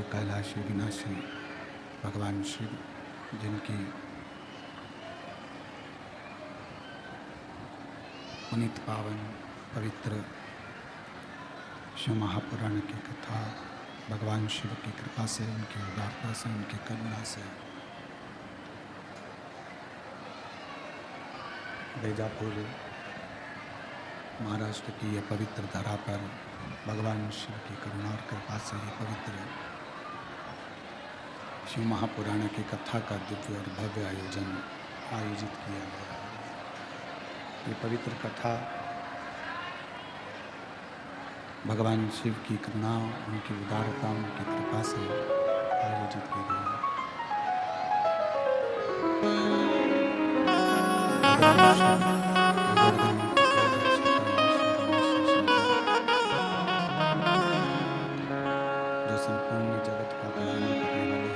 कैलाशी विनाशी भगवान शिव, जिनकी पुनीत पावन पवित्र शिव महापुराण की कथा भगवान शिव की कृपा से, उनकी उदारता से, उनकी करुणा से बेजापुर महाराष्ट्र की यह पवित्र धरा पर भगवान शिव की करुणा और कृपा से ये पवित्र शिव महापुराण की कथा का दिव्य और भव्य आयोजित किया गया। ये पवित्र कथा भगवान शिव की करुणा, उनकी उदारता, उनकी कृपा से आयोजित की गई है। जो संपूर्ण जगत का कल्याण करने वाले हैं,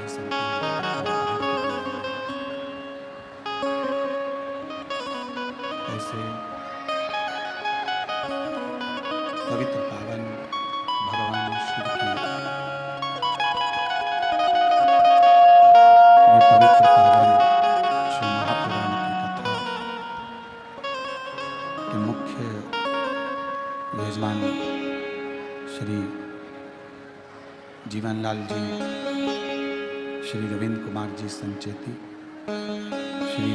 ऐसे पवित्र पावन भगवान शिव की ये पवित्र पावन शिव महापुराण की कथा के मुख्य यजमान श्री जीवनलाल जी, श्री रविंद्र कुमार जी संचेती, श्री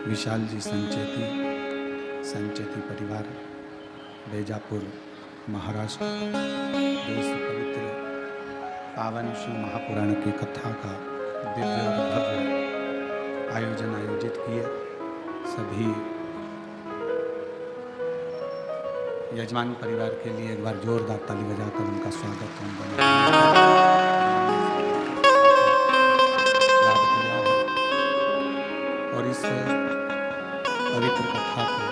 विशाल जी संचेती परिवार बेजापुर महाराष्ट्र, इस पवित्र पावन शिव महापुराण की कथा का दिव्य और भव्य आयोजित किए। सभी यजमान परिवार के लिए एक बार जोरदार ताली बजाकर उनका स्वागत और इस पवित्र कथा को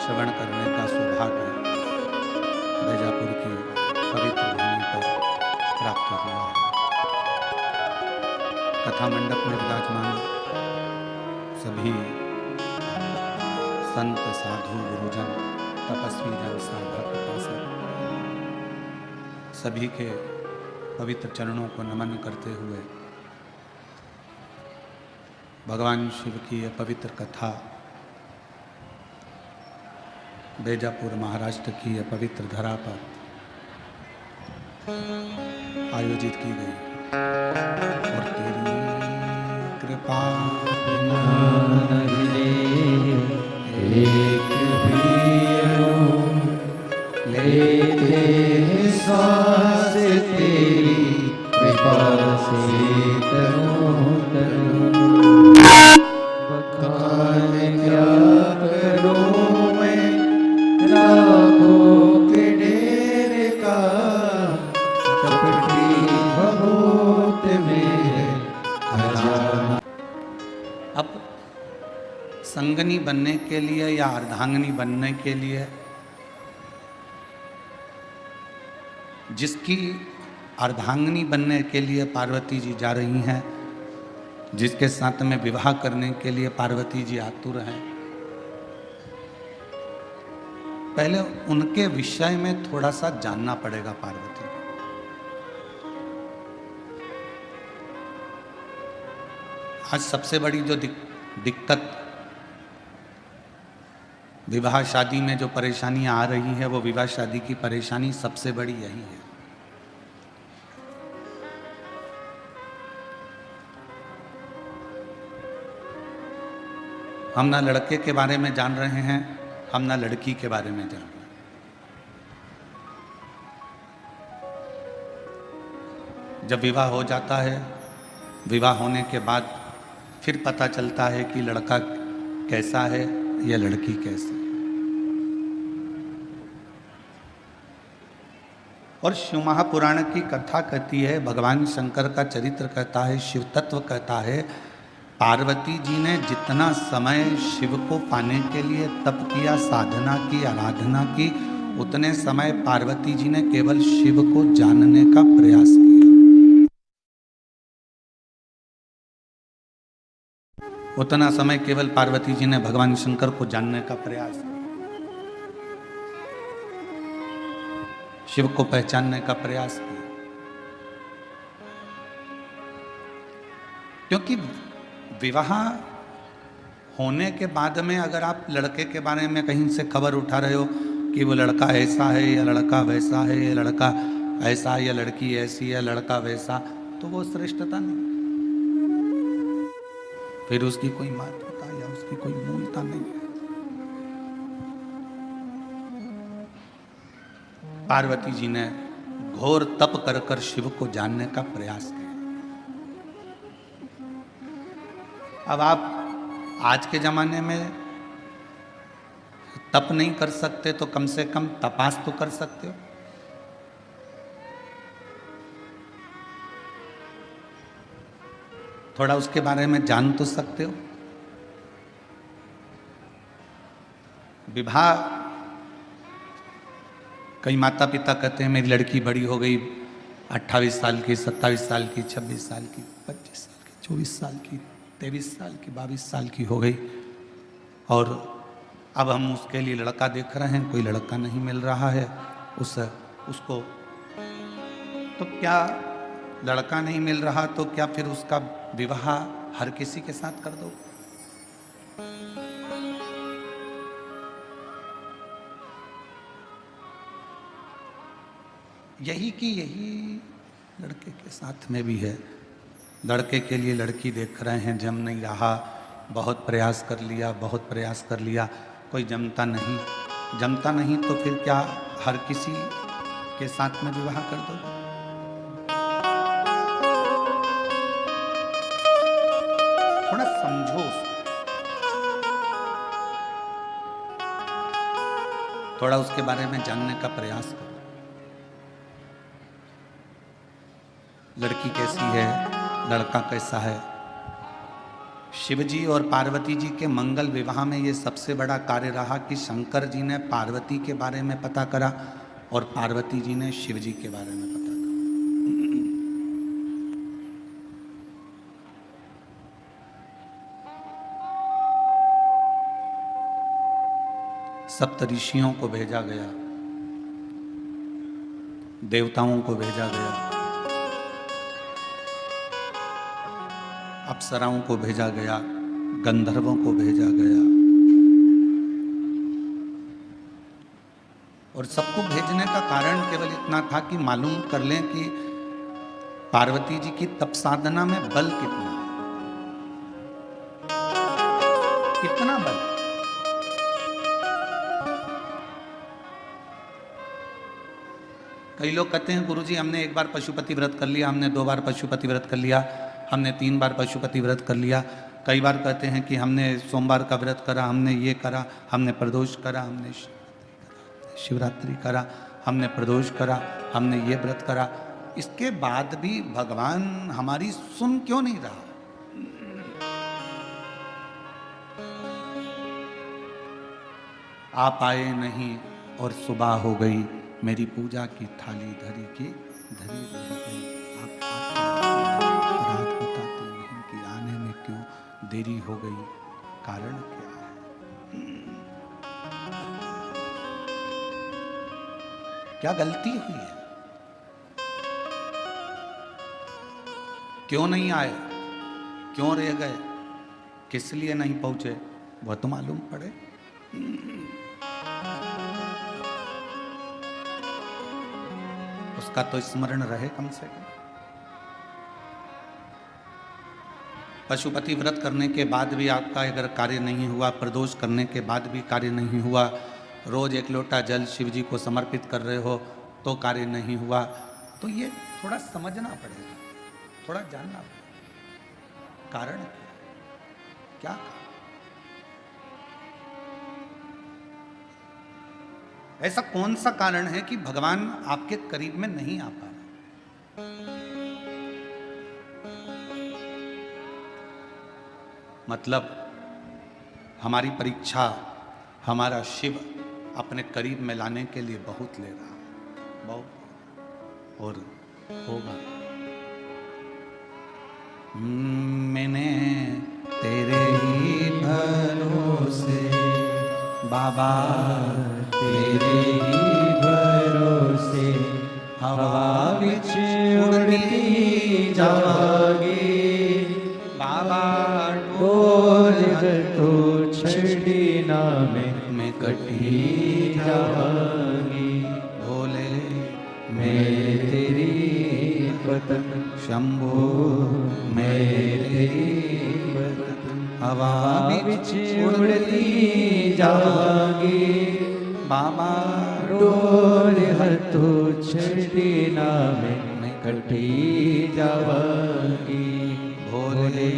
श्रवण करने का सौभाग्य बेजापुर की पवित्र भूमि पर प्राप्त हुआ है। कथा मंडप में विराजमान सभी संत, साधु, गुरुजन, तपस्वी जन, साधक, उपासक सभी के पवित्र चरणों को नमन करते हुए भगवान शिव की यह पवित्र कथा बेजापुर महाराष्ट्र की यह पवित्र धरा पर आयोजित की गई और तेरी कृपा लेते सांस तेरी कृपा से बखान क्या करूं मैं, राहों के बनने के लिए या अर्धांगिनी बनने के लिए, जिसकी अर्धांगिनी बनने के लिए पार्वती जी जा रही हैं, जिसके साथ में विवाह करने के लिए पार्वती जी आतुर हैं, पहले उनके विषय में थोड़ा सा जानना पड़ेगा पार्वती को। आज सबसे बड़ी जो दिक्कत विवाह शादी में जो परेशानियां आ रही है, वो विवाह शादी की परेशानी सबसे बड़ी यही है। हम ना लड़के के बारे में जान रहे हैं, हम ना लड़की के बारे में जान रहे हैं। जब विवाह हो जाता है, विवाह होने के बाद फिर पता चलता है कि लड़का कैसा है या लड़की कैसी। और शिव महापुराण की कथा कहती है, भगवान शंकर का चरित्र कहता है, शिव तत्व कहता है, पार्वती जी ने जितना समय शिव को पाने के लिए तप किया, साधना की, आराधना की, उतने समय पार्वती जी ने केवल शिव को जानने का प्रयास किया। उतना समय केवल पार्वती जी ने भगवान शंकर को जानने का प्रयास किया, शिव को पहचानने का प्रयास किया। क्योंकि विवाह होने के बाद में अगर आप लड़के के बारे में कहीं से खबर उठा रहे हो कि वो लड़का ऐसा है या लड़का वैसा है, या लड़का ऐसा या लड़की ऐसी है, लड़का वैसा, तो वो श्रेष्ठता नहीं, फिर उसकी कोई महत्वता या उसकी कोई मूलता नहीं है। पार्वती जी ने घोर तप कर कर शिव को जानने का प्रयास किया। अब आप आज के जमाने में तप नहीं कर सकते तो कम से कम तपास तो कर सकते हो। थोड़ा उसके बारे में जान तो सकते हो। विवाह, कई माता पिता कहते हैं मेरी लड़की बड़ी हो गई, 28 साल की, 27 साल की, 26 साल की, 25 साल की, 24 साल की, 23 साल की, 22 साल की हो गई, और अब हम उसके लिए लड़का देख रहे हैं, कोई लड़का नहीं मिल रहा है उसको। तो क्या लड़का नहीं मिल रहा तो क्या फिर उसका विवाह हर किसी के साथ कर दो? यही कि यही लड़के के साथ में भी है। लड़के के लिए लड़की देख रहे हैं, जम नहीं रहा, बहुत प्रयास कर लिया, बहुत प्रयास कर लिया, कोई जमता नहीं, तो फिर क्या हर किसी के साथ में विवाह कर दो? थोड़ा समझो, थोड़ा उसके बारे में जानने का प्रयास करो। लड़की कैसी है, लड़का कैसा है। शिवजी और पार्वती जी के मंगल विवाह में ये सबसे बड़ा कार्य रहा कि शंकर जी ने पार्वती के बारे में पता करा और पार्वती जी ने शिव जी के बारे में पता करा। सप्त ऋषियों को भेजा गया, देवताओं को भेजा गया, अप्सराओं को भेजा गया, गंधर्वों को भेजा गया, और सबको भेजने का कारण केवल इतना था कि मालूम कर लें कि पार्वती जी की तप साधना में बल कितना है, कितना बल। कई लोग कहते हैं गुरुजी हमने एक बार पशुपति व्रत कर लिया, हमने 2 बार पशुपति व्रत कर लिया, हमने 3 बार पशुपति व्रत कर लिया। कई बार कहते हैं कि हमने सोमवार का व्रत करा, हमने ये करा, हमने प्रदोष करा, हमने शिवरात्रि करा, हमने प्रदोष करा, हमने ये व्रत करा। इसके बाद भी भगवान हमारी सुन क्यों नहीं रहा? आप आए नहीं और सुबह हो गई, मेरी पूजा की थाली धरी की धरी रह गई। आप आते नहीं, रात बताते नहीं कि आने में क्यों देरी हो गई, कारण क्या है? क्या गलती हुई है? क्यों नहीं आए, क्यों रह गए, किस लिए नहीं पहुंचे, वह तो मालूम पड़े। उसका तो स्मरण रहे कम से कम। पशुपति व्रत करने के बाद भी आपका अगर कार्य नहीं हुआ, प्रदोष करने के बाद भी कार्य नहीं हुआ, रोज एक लोटा जल शिव जी को समर्पित कर रहे हो तो कार्य नहीं हुआ, तो ये थोड़ा समझना पड़ेगा, थोड़ा जानना पड़ेगा कारण क्या कारण? ऐसा कौन सा कारण है कि भगवान आपके करीब में नहीं आ पा रहा? मतलब हमारी परीक्षा हमारा शिव अपने करीब में लाने के लिए बहुत ले रहा है, बहुत, और होगा। मैंने तेरे ही भरोसे बाबा, तेरे ही भरोसे हवा विच उड़ती जावागी बाबा, डोर तो छड़ी ना मैं कटी जावागी। भोले मैं तेरी पतन शंभो, मैं तेरी पतन हवा विच उड़ती जावागी बाबा, डोर तो छड़ी ना मैं कटी जावागी। भोले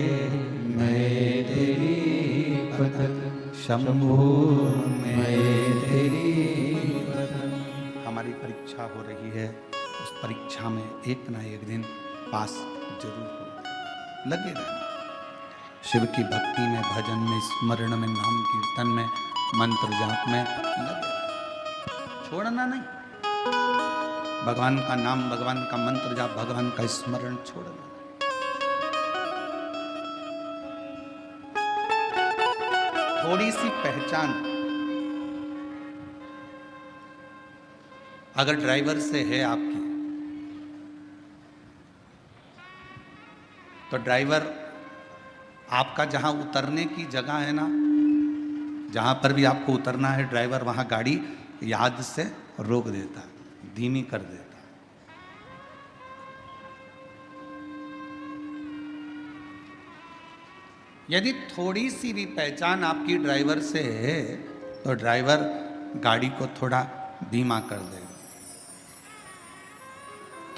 मैं तेरी पतन शंभो, मैं तेरी पतन। हमारी परीक्षा हो रही है, उस परीक्षा में एक ना एक दिन पास जरूर हो। लगे रहना शिव की भक्ति में, भजन में, स्मरण में, नाम कीर्तन में, मंत्र जाप में लगे रहना, छोड़ना नहीं। भगवान का नाम, भगवान का मंत्र जाप, भगवान का स्मरण छोड़ना नहीं। थोड़ी सी पहचान अगर ड्राइवर से है आपकी, तो ड्राइवर आपका जहां उतरने की जगह है ना, जहां पर भी आपको उतरना है, ड्राइवर वहां गाड़ी याद से रोक देता है, धीमी कर देता है। यदि थोड़ी सी भी पहचान आपकी ड्राइवर से है तो ड्राइवर गाड़ी को थोड़ा धीमा कर देगा।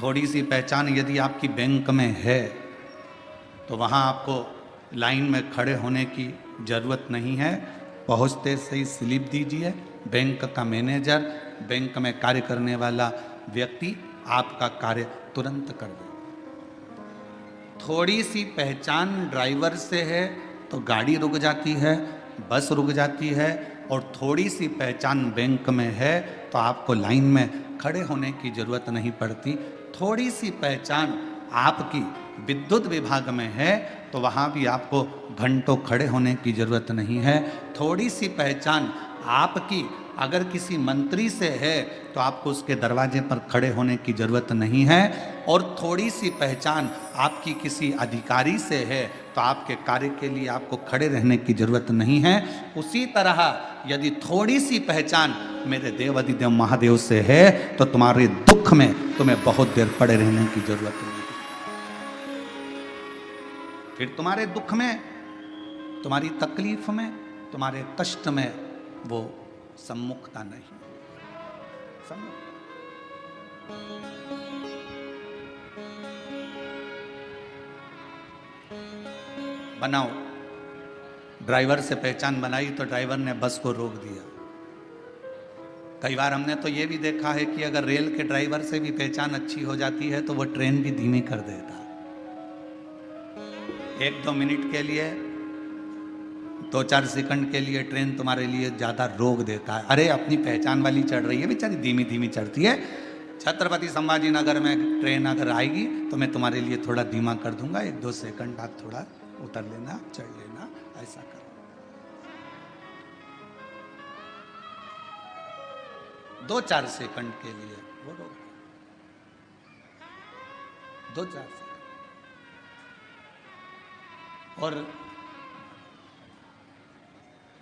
थोड़ी सी पहचान यदि आपकी बैंक में है तो वहाँ आपको लाइन में खड़े होने की ज़रूरत नहीं है, पहुँचते से ही स्लिप दीजिए, बैंक का मैनेजर, बैंक में कार्य करने वाला व्यक्ति आपका कार्य तुरंत कर दे। थोड़ी सी पहचान ड्राइवर से है तो गाड़ी रुक जाती है, बस रुक जाती है, और थोड़ी सी पहचान बैंक में है तो आपको लाइन में खड़े होने की ज़रूरत नहीं पड़ती। थोड़ी सी पहचान आपकी विद्युत विभाग में है तो वहाँ भी आपको घंटों खड़े होने की ज़रूरत नहीं है। थोड़ी सी पहचान आपकी अगर किसी मंत्री से है तो आपको उसके दरवाजे पर खड़े होने की ज़रूरत नहीं है, और थोड़ी सी पहचान आपकी किसी अधिकारी से है तो आपके कार्य के लिए आपको खड़े रहने की ज़रूरत नहीं है। उसी तरह यदि थोड़ी सी पहचान मेरे देव अधिदेव महादेव से है तो तुम्हारे दुख में तुम्हें बहुत देर पड़े रहने की ज़रूरत नहीं। फिर तुम्हारे दुख में, तुम्हारी तकलीफ में, तुम्हारे कष्ट में वो सम्मुखता नहीं। बनाओ, ड्राइवर से पहचान बनाई तो ड्राइवर ने बस को रोक दिया। कई बार हमने तो ये भी देखा है कि अगर रेल के ड्राइवर से भी पहचान अच्छी हो जाती है तो वो ट्रेन भी धीमी कर देता। 1-2 मिनट के लिए 2-4 सेकंड के लिए ट्रेन तुम्हारे लिए ज़्यादा रोक देता है। अरे अपनी पहचान वाली चढ़ रही है बेचारी, धीमी धीमी चढ़ती है। छत्रपति संभाजी नगर में ट्रेन अगर आएगी तो मैं तुम्हारे लिए थोड़ा धीमा कर दूंगा, 1-2 सेकंड आप थोड़ा उतर लेना, चढ़ लेना, ऐसा करो। 2-4 सेकंड के लिए वो रोक, 2-4 सेकंड। और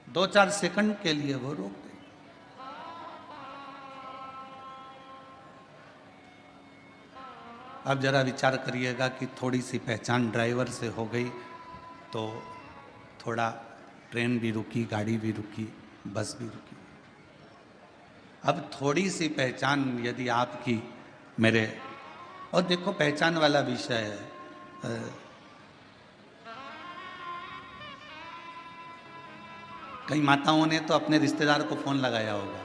2-4 सेकंड के लिए वो रोक दे। अब जरा विचार करिएगा कि थोड़ी सी पहचान ड्राइवर से हो गई तो थोड़ा ट्रेन भी रुकी, गाड़ी भी रुकी, बस भी रुकी। अब थोड़ी सी पहचान यदि आपकी मेरे, और देखो पहचान वाला विषय है, कई माताओं ने तो अपने रिश्तेदार को फोन लगाया होगा,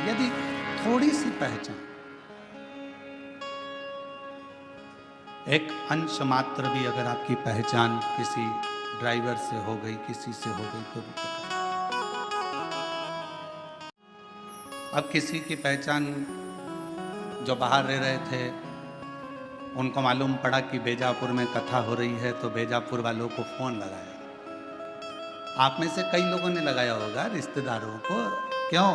यदि थोड़ी सी पहचान, एक अंश मात्र भी अगर आपकी पहचान किसी ड्राइवर से हो गई, किसी से हो गई तो भी अब किसी की पहचान जो बाहर रह रहे थे, उनको मालूम पड़ा कि बेजापुर में कथा हो रही है तो बेजापुर वालों को फोन लगाया। आप में से कई लोगों ने लगाया होगा रिश्तेदारों को, क्यों?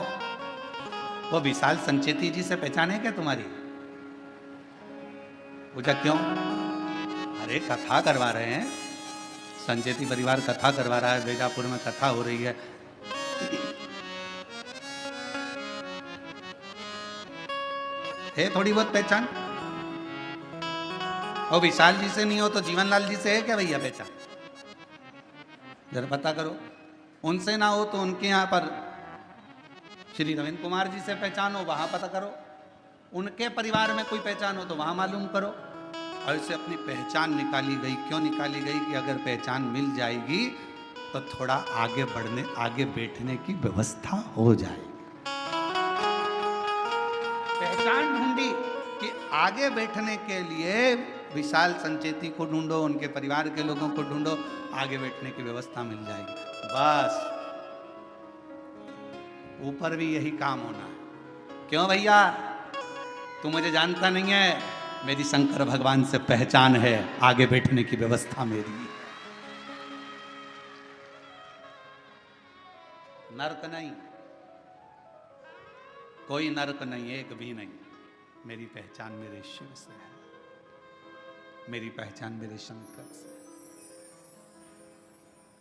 वो विशाल संचेती जी से पहचान है क्या तुम्हारी? पूछा क्यों? अरे कथा करवा रहे हैं, संचेती परिवार कथा करवा रहा है, बेजापुर में कथा हो रही है। थोड़ी बहुत पहचान। और विशाल जी से नहीं हो तो जीवनलाल जी से है क्या भैया पहचान? जरा पता करो। उनसे ना हो तो उनके यहाँ पर श्री रविंद्र कुमार जी से पहचान हो, वहां पता करो। उनके परिवार में कोई पहचान हो तो वहां मालूम करो। और इसे अपनी पहचान निकाली गई। क्यों निकाली गई? कि अगर पहचान मिल जाएगी तो थोड़ा आगे बढ़ने, आगे बैठने की व्यवस्था हो जाएगी। पहचान ढूंढी कि आगे बैठने के लिए विशाल संचेती को ढूंढो, उनके परिवार के लोगों को ढूंढो, आगे बैठने की व्यवस्था मिल जाएगी। बस ऊपर भी यही काम होना है। क्यों भैया? तू मुझे जानता नहीं है, मेरी शंकर भगवान से पहचान है, आगे बैठने की व्यवस्था मेरी। नर्क नहीं, कोई नर्क नहीं, एक भी नहीं। मेरी पहचान मेरे शिव से है, मेरी पहचान मेरे शंकर से,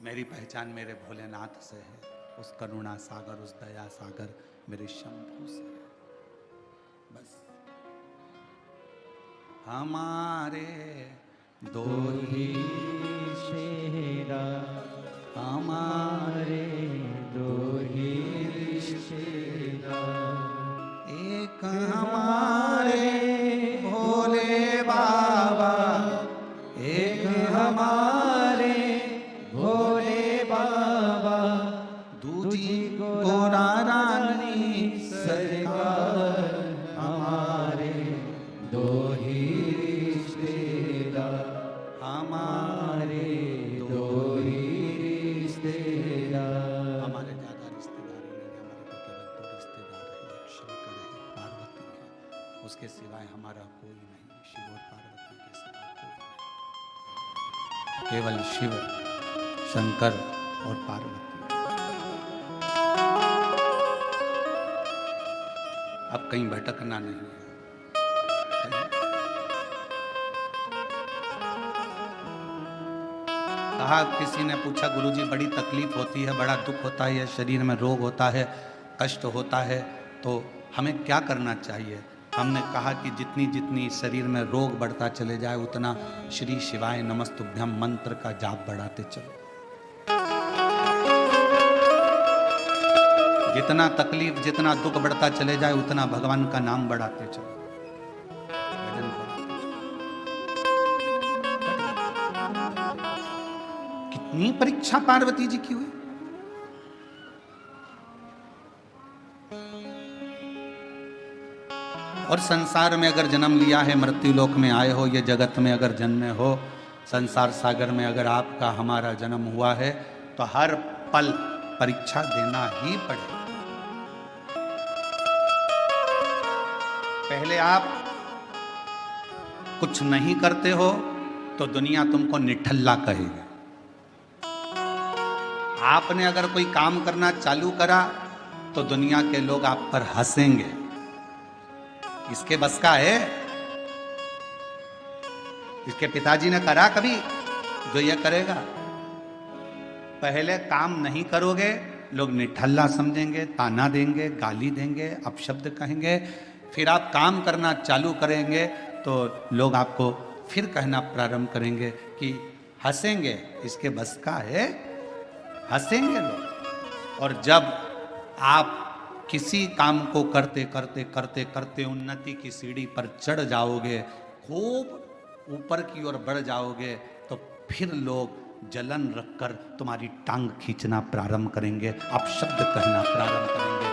मेरी पहचान मेरे भोलेनाथ से है, उस करुणा सागर, उस दया सागर मेरे शंभू से है। बस हमारे दो ही शेरा, हमारे दो ही शेरा, एक हमारे भोले बाबा, एक हमारे भोले बाबा, दूजी गोरा रानी सरकार, हमारे दो ही रिश्तेदार, हमारे दो ही रिश्तेदार। हमारे ज्यादा रिश्तेदार नहीं, हमारे तो केवल दो रिश्तेदार हैं, एक शंकर है, एक पार्वती है। उसके सिवाय हमारा कोई नहीं, शिव और पार्वती के सिवाय कोई नहीं, केवल शिव शंकर और पार्वती। अब कहीं भटकना नहीं है। कहा, किसी ने पूछा, गुरुजी बड़ी तकलीफ होती है, बड़ा दुख होता है, शरीर में रोग होता है, कष्ट होता है, तो हमें क्या करना चाहिए? हमने कहा कि जितनी जितनी शरीर में रोग बढ़ता चले जाए उतना श्री शिवाय नमस्तुभ्यम मंत्र का जाप बढ़ाते चलो। जितना तकलीफ, जितना दुख बढ़ता चले जाए उतना भगवान का नाम बढ़ाते चलो, भजन बढ़ाते चलो। कितनी परीक्षा पार्वती जी की हुई। और संसार में अगर जन्म लिया है, मृत्यु लोक में आए हो, ये जगत में अगर जन्मे हो, संसार सागर में अगर आपका हमारा जन्म हुआ है, तो हर पल परीक्षा देना ही पड़ेगा। पहले आप कुछ नहीं करते हो तो दुनिया तुमको निठल्ला कहेगी। आपने अगर कोई काम करना चालू करा तो दुनिया के लोग आप पर हंसेंगे। इसके बस का है? इसके पिताजी ने करा कभी जो ये करेगा? पहले काम नहीं करोगे, लोग निठल्ला समझेंगे, ताना देंगे, गाली देंगे, अपशब्द कहेंगे। फिर आप काम करना चालू करेंगे तो लोग आपको फिर कहना प्रारंभ करेंगे कि हंसेंगे। इसके बस का है? हंसेंगे लोग। और जब आप किसी काम को करते करते करते करते उन्नति की सीढ़ी पर चढ़ जाओगे, खूब ऊपर की ओर बढ़ जाओगे, तो फिर लोग जलन रखकर तुम्हारी टांग खींचना प्रारंभ करेंगे, अपशब्द कहना प्रारंभ करेंगे।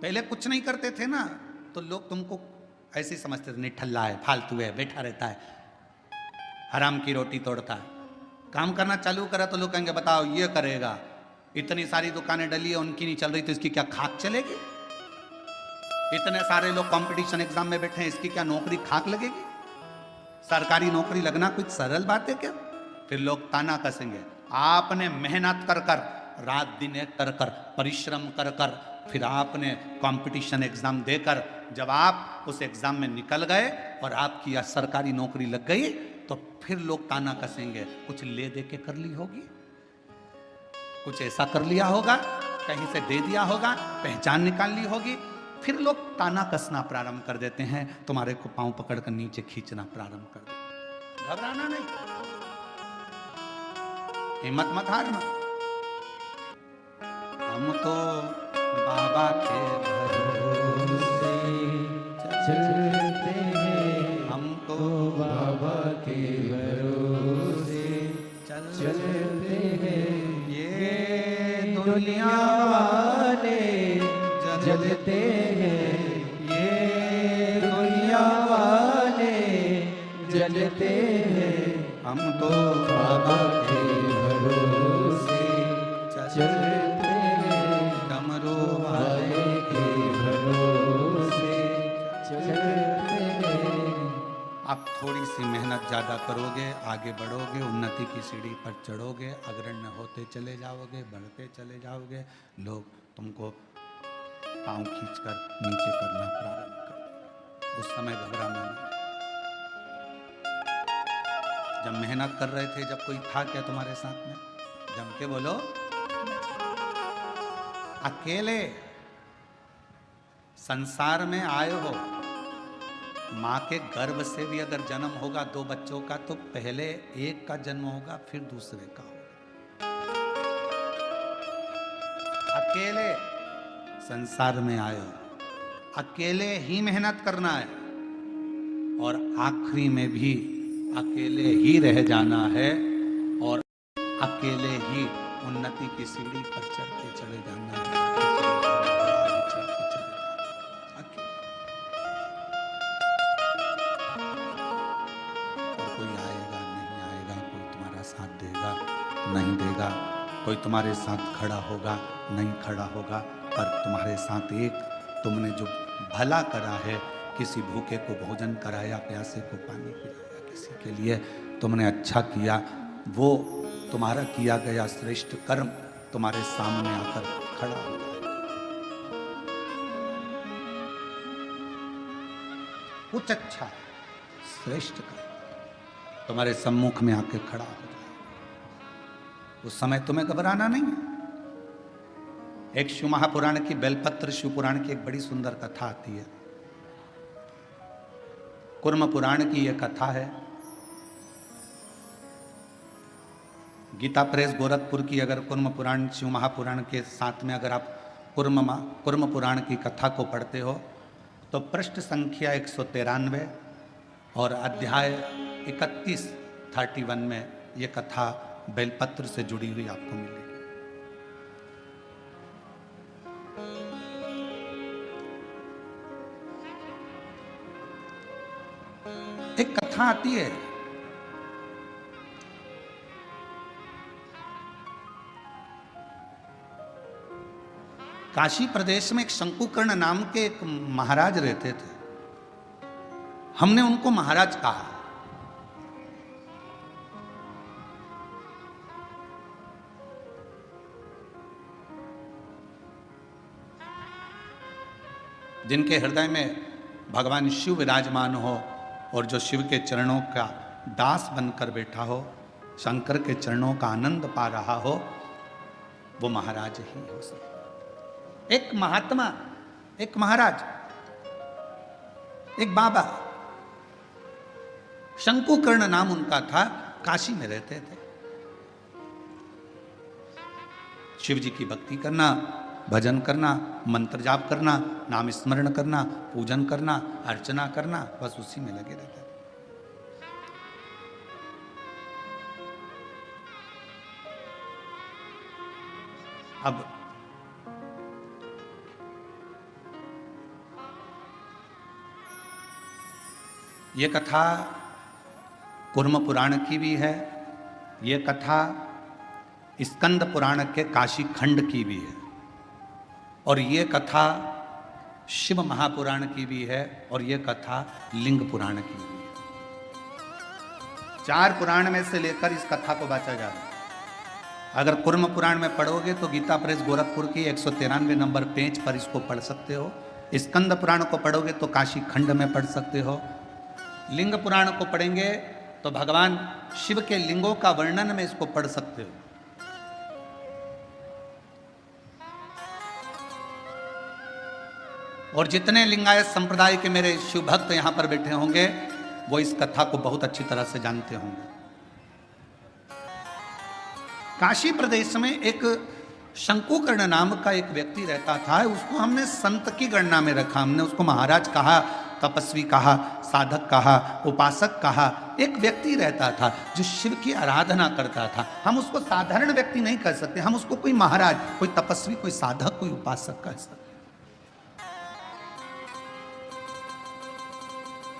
पहले कुछ नहीं करते थे ना, तो लोग तुमको ऐसे समझते थे, निठल्ला है, फालतू है, बैठा रहता है, हराम की रोटी तोड़ता है। काम करना चालू करा तो लोग कहेंगे बताओ ये करेगा, इतनी सारी दुकानें डली है, उनकी नहीं चल रही तो इसकी क्या खाक चलेगी? इतने सारे लोग कंपटीशन एग्जाम में बैठे हैं, इसकी क्या नौकरी खाक लगेगी? सरकारी नौकरी लगना कुछ सरल बात है क्या? फिर लोग ताना कसेंगे। आपने मेहनत कर कर, रात दिन एक कर कर, परिश्रम कर कर, फिर आपने कंपटीशन एग्जाम देकर जब आप उस एग्जाम में निकल गए और आपकी सरकारी नौकरी लग गई, तो फिर लोग ताना कसेंगे, कुछ ले दे के कर ली होगी, कुछ ऐसा कर लिया होगा, कहीं से दे दिया होगा, पहचान निकाल ली होगी। फिर लोग ताना कसना प्रारंभ कर देते हैं, तुम्हारे को पांव पकड़कर नीचे खींचना प्रारंभ कर देते। घबराना नहीं, हिम्मत मत हारना। हम तो बाबा के भरोसे चलते हैं, हम तो बाबा के भरोसे चलते हैं। ये दुनिया वाले जलते हैं, ये दुनिया वाले जलते हैं। हम तो बाबा के भरोसे चलते हैं, डमरू वाले के भरोसे चलते हैं। आप थोड़ी सी मेहनत ज़्यादा करोगे, आगे बढ़ोगे, उन्नति की सीढ़ी पर चढ़ोगे, अग्रण्य होते चले जाओगे, बढ़ते चले जाओगे, लोग तुमको पांव खींचकर नीचे करना प्रारंभ कर देंगे। उस समय घबराना नहीं। जब मेहनत कर रहे थे, जब कोई था क्या तुम्हारे साथ में? जम के बोलो। अकेले संसार में आए हो, माँ के गर्भ से भी अगर जन्म होगा 2 बच्चों का, तो पहले एक का जन्म होगा, फिर दूसरे का होगा। अकेले संसार में आए हो, अकेले ही मेहनत करना है, और आखिरी में भी अकेले ही रह जाना है, और अकेले ही उन्नति की सीढ़ी पर चढ़ते चले जाना है। कोई आएगा नहीं आएगा, कोई तुम्हारा साथ देगा नहीं देगा, कोई तुम्हारे साथ खड़ा होगा नहीं खड़ा होगा, पर तुम्हारे साथ एक तुमने जो भला करा है, किसी भूखे को भोजन कराया, प्यासे को पानी पिलाया, किसी के लिए तुमने अच्छा किया, वो तुम्हारा किया गया श्रेष्ठ कर्म तुम्हारे सामने आकर खड़ा हो। कुछ अच्छा श्रेष्ठ कर्म तुम्हारे सम्मुख में आके खड़ा हो जाए, उस समय तुम्हें घबराना नहीं है। एक शिव महापुराण की, बेलपत्र शिव पुराण की एक बड़ी सुंदर कथा आती है। कुर्म पुराण की यह कथा है। गीता प्रेस गोरखपुर की अगर कुर्म पुराण शिव महापुराण के साथ में अगर आप कुर्म पुराण की कथा को पढ़ते हो तो पृष्ठ संख्या 193 और अध्याय 31 में यह कथा बेलपत्र से जुड़ी हुई आपको मिलेगी। एक कथा आती है, काशी प्रदेश में एक शंकुकर्ण नाम के एक महाराज रहते थे। हमने उनको महाराज कहा। जिनके हृदय में भगवान शिव विराजमान हो और जो शिव के चरणों का दास बनकर बैठा हो, शंकर के चरणों का आनंद पा रहा हो, वो महाराज ही हो सकता। एक महात्मा, एक महाराज, एक बाबा, शंकुकर्ण नाम उनका था, काशी में रहते थे। शिव जी की भक्ति करना, भजन करना, मंत्र जाप करना, नाम स्मरण करना, पूजन करना, अर्चना करना, बस उसी में लगे रहते थे। अब ये कथा कुर्म पुराण की भी है, ये कथा स्कंद पुराण के काशी खंड की भी है, और ये कथा शिव महापुराण की भी है, और ये कथा लिंग पुराण की भी है। 4 पुराण में से लेकर इस कथा को बांचा जा रहा है। अगर कुर्म पुराण में पढ़ोगे तो गीता प्रेस गोरखपुर की 193 नंबर पेज पर इसको पढ़ सकते हो। स्कंद पुराण को पढ़ोगे तो काशी खंड में पढ़ सकते हो। लिंग पुराण को पढ़ेंगे तो भगवान शिव के लिंगों का वर्णन में इसको पढ़ सकते हो। और जितने लिंगायत संप्रदाय के मेरे शिव भक्त यहां पर बैठे होंगे वो इस कथा को बहुत अच्छी तरह से जानते होंगे। काशी प्रदेश में एक शंकुकर्ण नाम का एक व्यक्ति रहता था। उसको हमने संत की गणना में रखा, हमने उसको महाराज कहा, तपस्वी कहा, साधक कहा, उपासक कहा। एक व्यक्ति रहता था जो शिव की आराधना करता था। हम उसको साधारण व्यक्ति नहीं कह सकते, हम उसको कोई महाराज, कोई तपस्वी, कोई साधक, कोई उपासक कह सकते।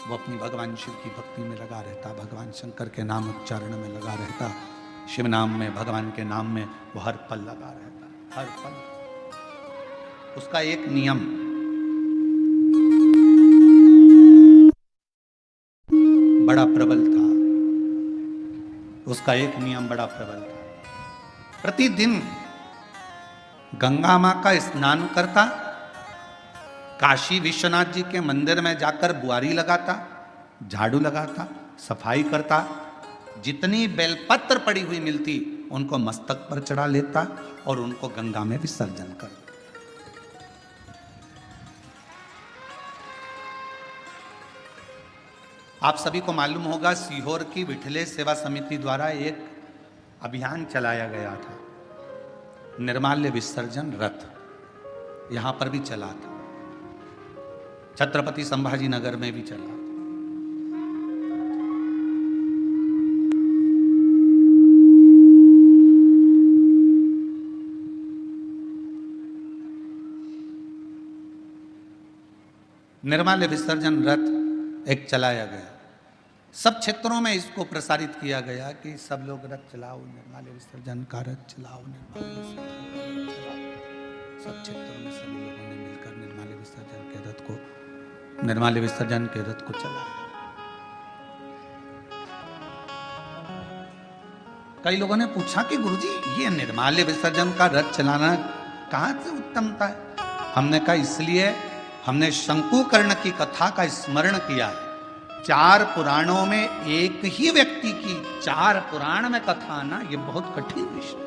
वो अपनी भगवान शिव की भक्ति में लगा रहता, भगवान शंकर के नाम उच्चारण में लगा रहता, शिव नाम में, भगवान के नाम में वो हर पल लगा रहता, हर पल। उसका एक नियम, बड़ा प्रबल था। उसका एक नियम बड़ा प्रबल था। प्रतिदिन गंगा मां का स्नान करता, काशी विश्वनाथ जी के मंदिर में जाकर बुआरी लगाता, झाड़ू लगाता, सफाई करता, जितनी बेलपत्र पड़ी हुई मिलती उनको मस्तक पर चढ़ा लेता और उनको गंगा में विसर्जन करता। आप सभी को मालूम होगा सीहोर की विठलेश सेवा समिति द्वारा एक अभियान चलाया गया था, निर्माल्य विसर्जन रथ, यहां पर भी चला था, छत्रपति संभाजी नगर में भी चला। निर्माल्य विसर्जन रथ एक चलाया गया, सब क्षेत्रों में इसको प्रसारित किया गया कि सब लोग रथ चलाओ, निर्माल्य विसर्जन का रथ चलाओ, निर्माल्य विसर्जन का रथ चलाओ। सब क्षेत्रों में सभी लोगों ने मिलकर निर्माल्य विसर्जन के रथ को चलाया। कई लोगों ने पूछा कि गुरुजी ये निर्माल्य विसर्जन का रथ चलाना कहां से उत्तमता है? हमने कहा इसलिए हमने शंकुकर्ण की कथा का स्मरण किया। 4 पुराणों में एक ही व्यक्ति की 4 पुराण में कथा आना ये बहुत कठिन विषय।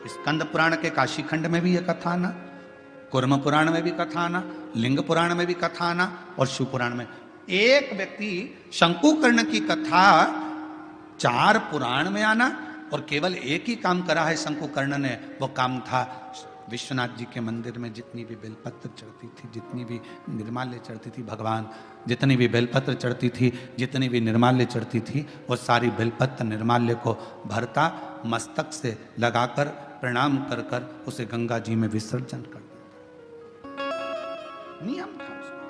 स्कंद पुराण के काशीखंड में भी यह कथा आना, कुर्म पुराण में भी कथा आना, लिंग पुराण में भी कथा आना और शिव पुराण में। एक व्यक्ति शंकुकर्ण की कथा 4 पुराण में आना और केवल एक ही काम करा है शंकुकर्ण ने। वो काम था विश्वनाथ जी के मंदिर में जितनी भी बेलपत्र चढ़ती थी, जितनी भी निर्माल्य चढ़ती थी, भगवान जितनी भी बेलपत्र चढ़ती थी, जितनी भी निर्माल्य चढ़ती थी, वो सारी बेलपत्र निर्माल्य को भरता, मस्तक से लगाकर प्रणाम कर कर उसे गंगा जी में विसर्जन कर देता। नियम था उसका।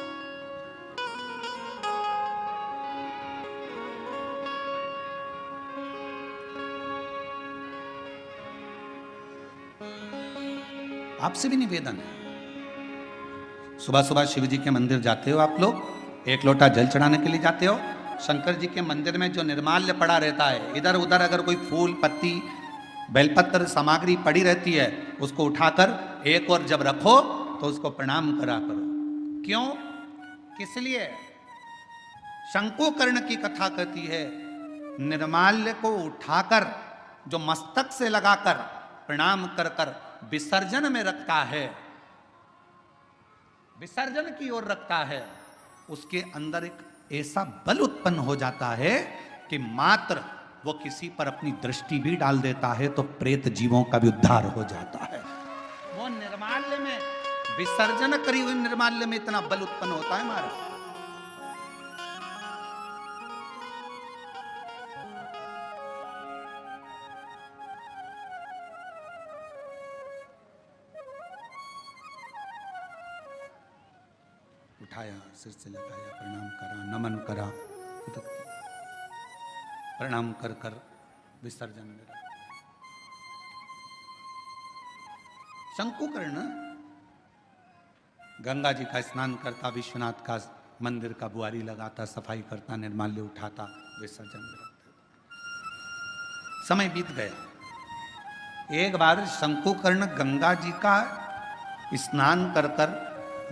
आपसे भी निवेदन है, सुबह सुबह शिव जी के मंदिर जाते हो आप लोग, 1 लोटा जल चढ़ाने के लिए जाते हो, शंकर जी के मंदिर में जो निर्माल्य पड़ा रहता है, इधर उधर अगर कोई फूल पत्ती बेलपत्र सामग्री पड़ी रहती है, उसको उठाकर एक और जब रखो तो उसको प्रणाम करा करो। क्यों? किस लिए? शंकुकर्ण की कथा कहती है निर्माल्य को उठाकर जो मस्तक से लगाकर प्रणाम कर कर विसर्जन में रखता है, विसर्जन की ओर रखता है, उसके अंदर एक ऐसा बल उत्पन्न हो जाता है कि मात्र वो किसी पर अपनी दृष्टि भी डाल देता है तो प्रेत जीवों का भी उद्धार हो जाता है। वो निर्माल्य में, विसर्जन करी हुई निर्माल्य में इतना बल उत्पन्न होता है हमारा। उठाया, सिर से लगाया, प्रणाम करा, नमन करा, प्रणाम कर कर विसर्जन में रखा। शंकुकर्ण गंगा जी का स्नान करता, विश्वनाथ का मंदिर का बुआरी लगाता, सफाई करता, निर्माल्य उठाता, विसर्जन में रखता। समय बीत गया। एक बार शंकुकर्ण गंगा जी का स्नान कर कर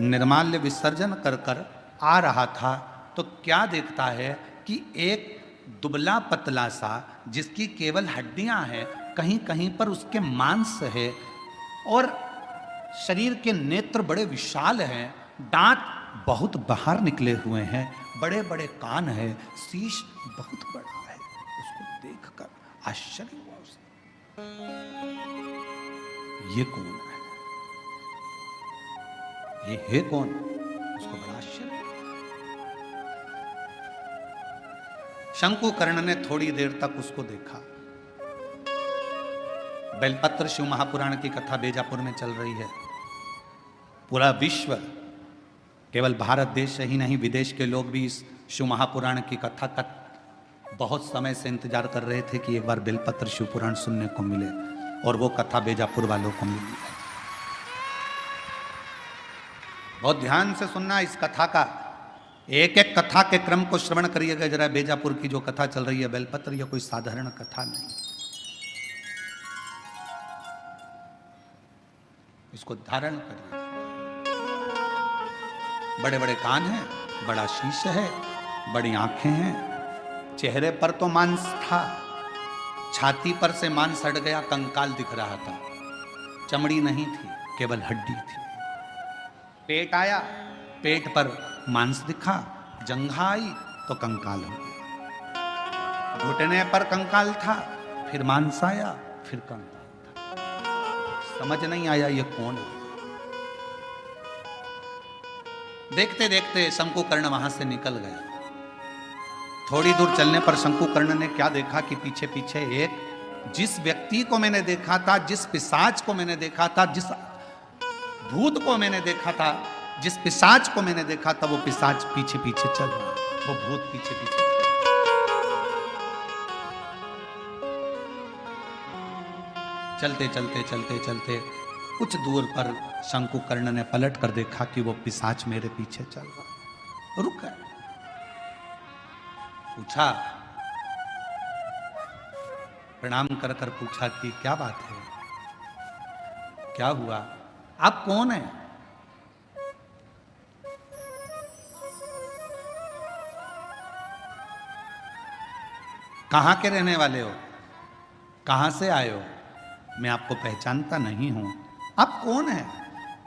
निर्माल्य विसर्जन कर कर आ रहा था तो क्या देखता है कि एक दुबला पतला सा, जिसकी केवल हड्डियां हैं, कहीं कहीं पर उसके मांस है और शरीर के नेत्र बड़े विशाल हैं, दांत बहुत बाहर निकले हुए हैं, बड़े बड़े कान है, शीश बहुत बड़ा है। उसको देखकर आश्चर्य हुआ उसे, ये कौन है, ये है कौन? उसको बड़ा आश्चर्य। शंकुकर्ण ने थोड़ी देर तक उसको देखा। बेलपत्र शिव महापुराण की कथा बेजापुर में चल रही है। पूरा विश्व, केवल भारत देश ही नहीं, विदेश के लोग भी इस शिव महापुराण की कथा का बहुत समय से इंतजार कर रहे थे कि एक बार बेलपत्र शिव पुराण सुनने को मिले, और वो कथा बेजापुर वालों को मिली है। बहुत ध्यान से सुनना इस कथा का, एक एक कथा के क्रम को श्रवण करिएगा जरा। बेजापुर की जो कथा चल रही है बेलपत्र, यह कोई साधारण कथा नहीं, इसको धारण करिए। बड़े बड़े कान हैं, बड़ा शीश है, बड़ी आंखें हैं, चेहरे पर तो मांस था, छाती पर से मांस हट गया, कंकाल दिख रहा था, चमड़ी नहीं थी, केवल हड्डी थी। पेट आया, पेट पर मांस दिखा, जंघा आई तो कंकाल हो गया, घुटने पर कंकाल था, फिर मांस आया, फिर कंकाल था। समझ नहीं आया ये कौन है। देखते देखते शंकुकर्ण वहां से निकल गया। थोड़ी दूर चलने पर शंकुकर्ण ने क्या देखा कि पीछे पीछे एक, जिस व्यक्ति को मैंने देखा था, जिस पिशाच को मैंने देखा था, जिस भूत को मैंने देखा था, जिस पिशाच को मैंने देखा था, वो पिशाच पीछे पीछे चल रहा, वो भूत पीछे पीछे। चलते चलते चलते चलते कुछ दूर पर शंकुकर्ण ने पलट कर देखा कि वो पिशाच मेरे पीछे चल रहा। रुक गए, पूछा, प्रणाम कर कर पूछा कि क्या बात है, क्या हुआ, आप कौन हैं? कहां के रहने वाले हो, कहां से आए हो? मैं आपको पहचानता नहीं हूं, आप कौन हैं?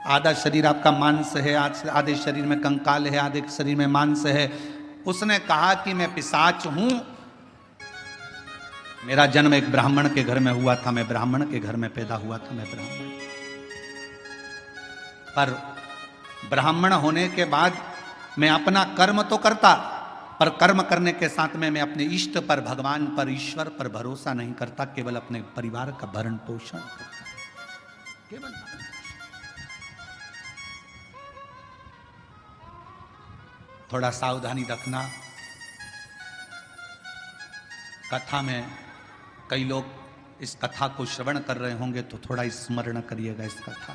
आधा शरीर आपका मांस है, आधे शरीर में कंकाल है, आधे शरीर में मांस है। उसने कहा कि मैं पिशाच हूं, मेरा जन्म एक ब्राह्मण के घर में हुआ था, मैं ब्राह्मण के घर में पैदा हुआ था, मैं ब्राह्मण। पर ब्राह्मण होने के बाद मैं अपना कर्म तो करता, पर कर्म करने के साथ में मैं अपने इष्ट पर, भगवान पर, ईश्वर पर भरोसा नहीं करता, केवल अपने परिवार का भरण पोषण करता, केवल। थोड़ा सावधानी रखना। कथा में कई लोग इस कथा को श्रवण कर रहे होंगे तो थोड़ा स्मरण करिएगा इस कथा का।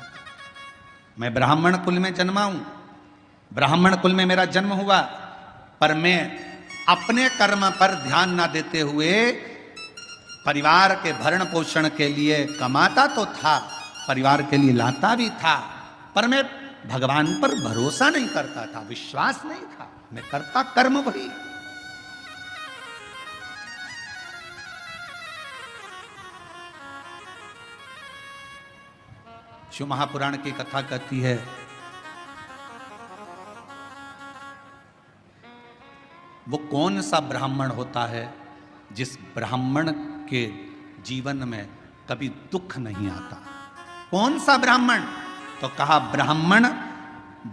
मैं ब्राह्मण कुल में जन्मा हूं, ब्राह्मण कुल में मेरा जन्म हुआ, पर मैं अपने कर्म पर ध्यान ना देते हुए परिवार के भरण पोषण के लिए कमाता तो था, परिवार के लिए लाता भी था, पर मैं भगवान पर भरोसा नहीं करता था, विश्वास नहीं था, मैं करता कर्म वही। शिव महापुराण की कथा कहती है, वो कौन सा ब्राह्मण होता है जिस ब्राह्मण के जीवन में कभी दुख नहीं आता? कौन सा ब्राह्मण? तो कहा ब्राह्मण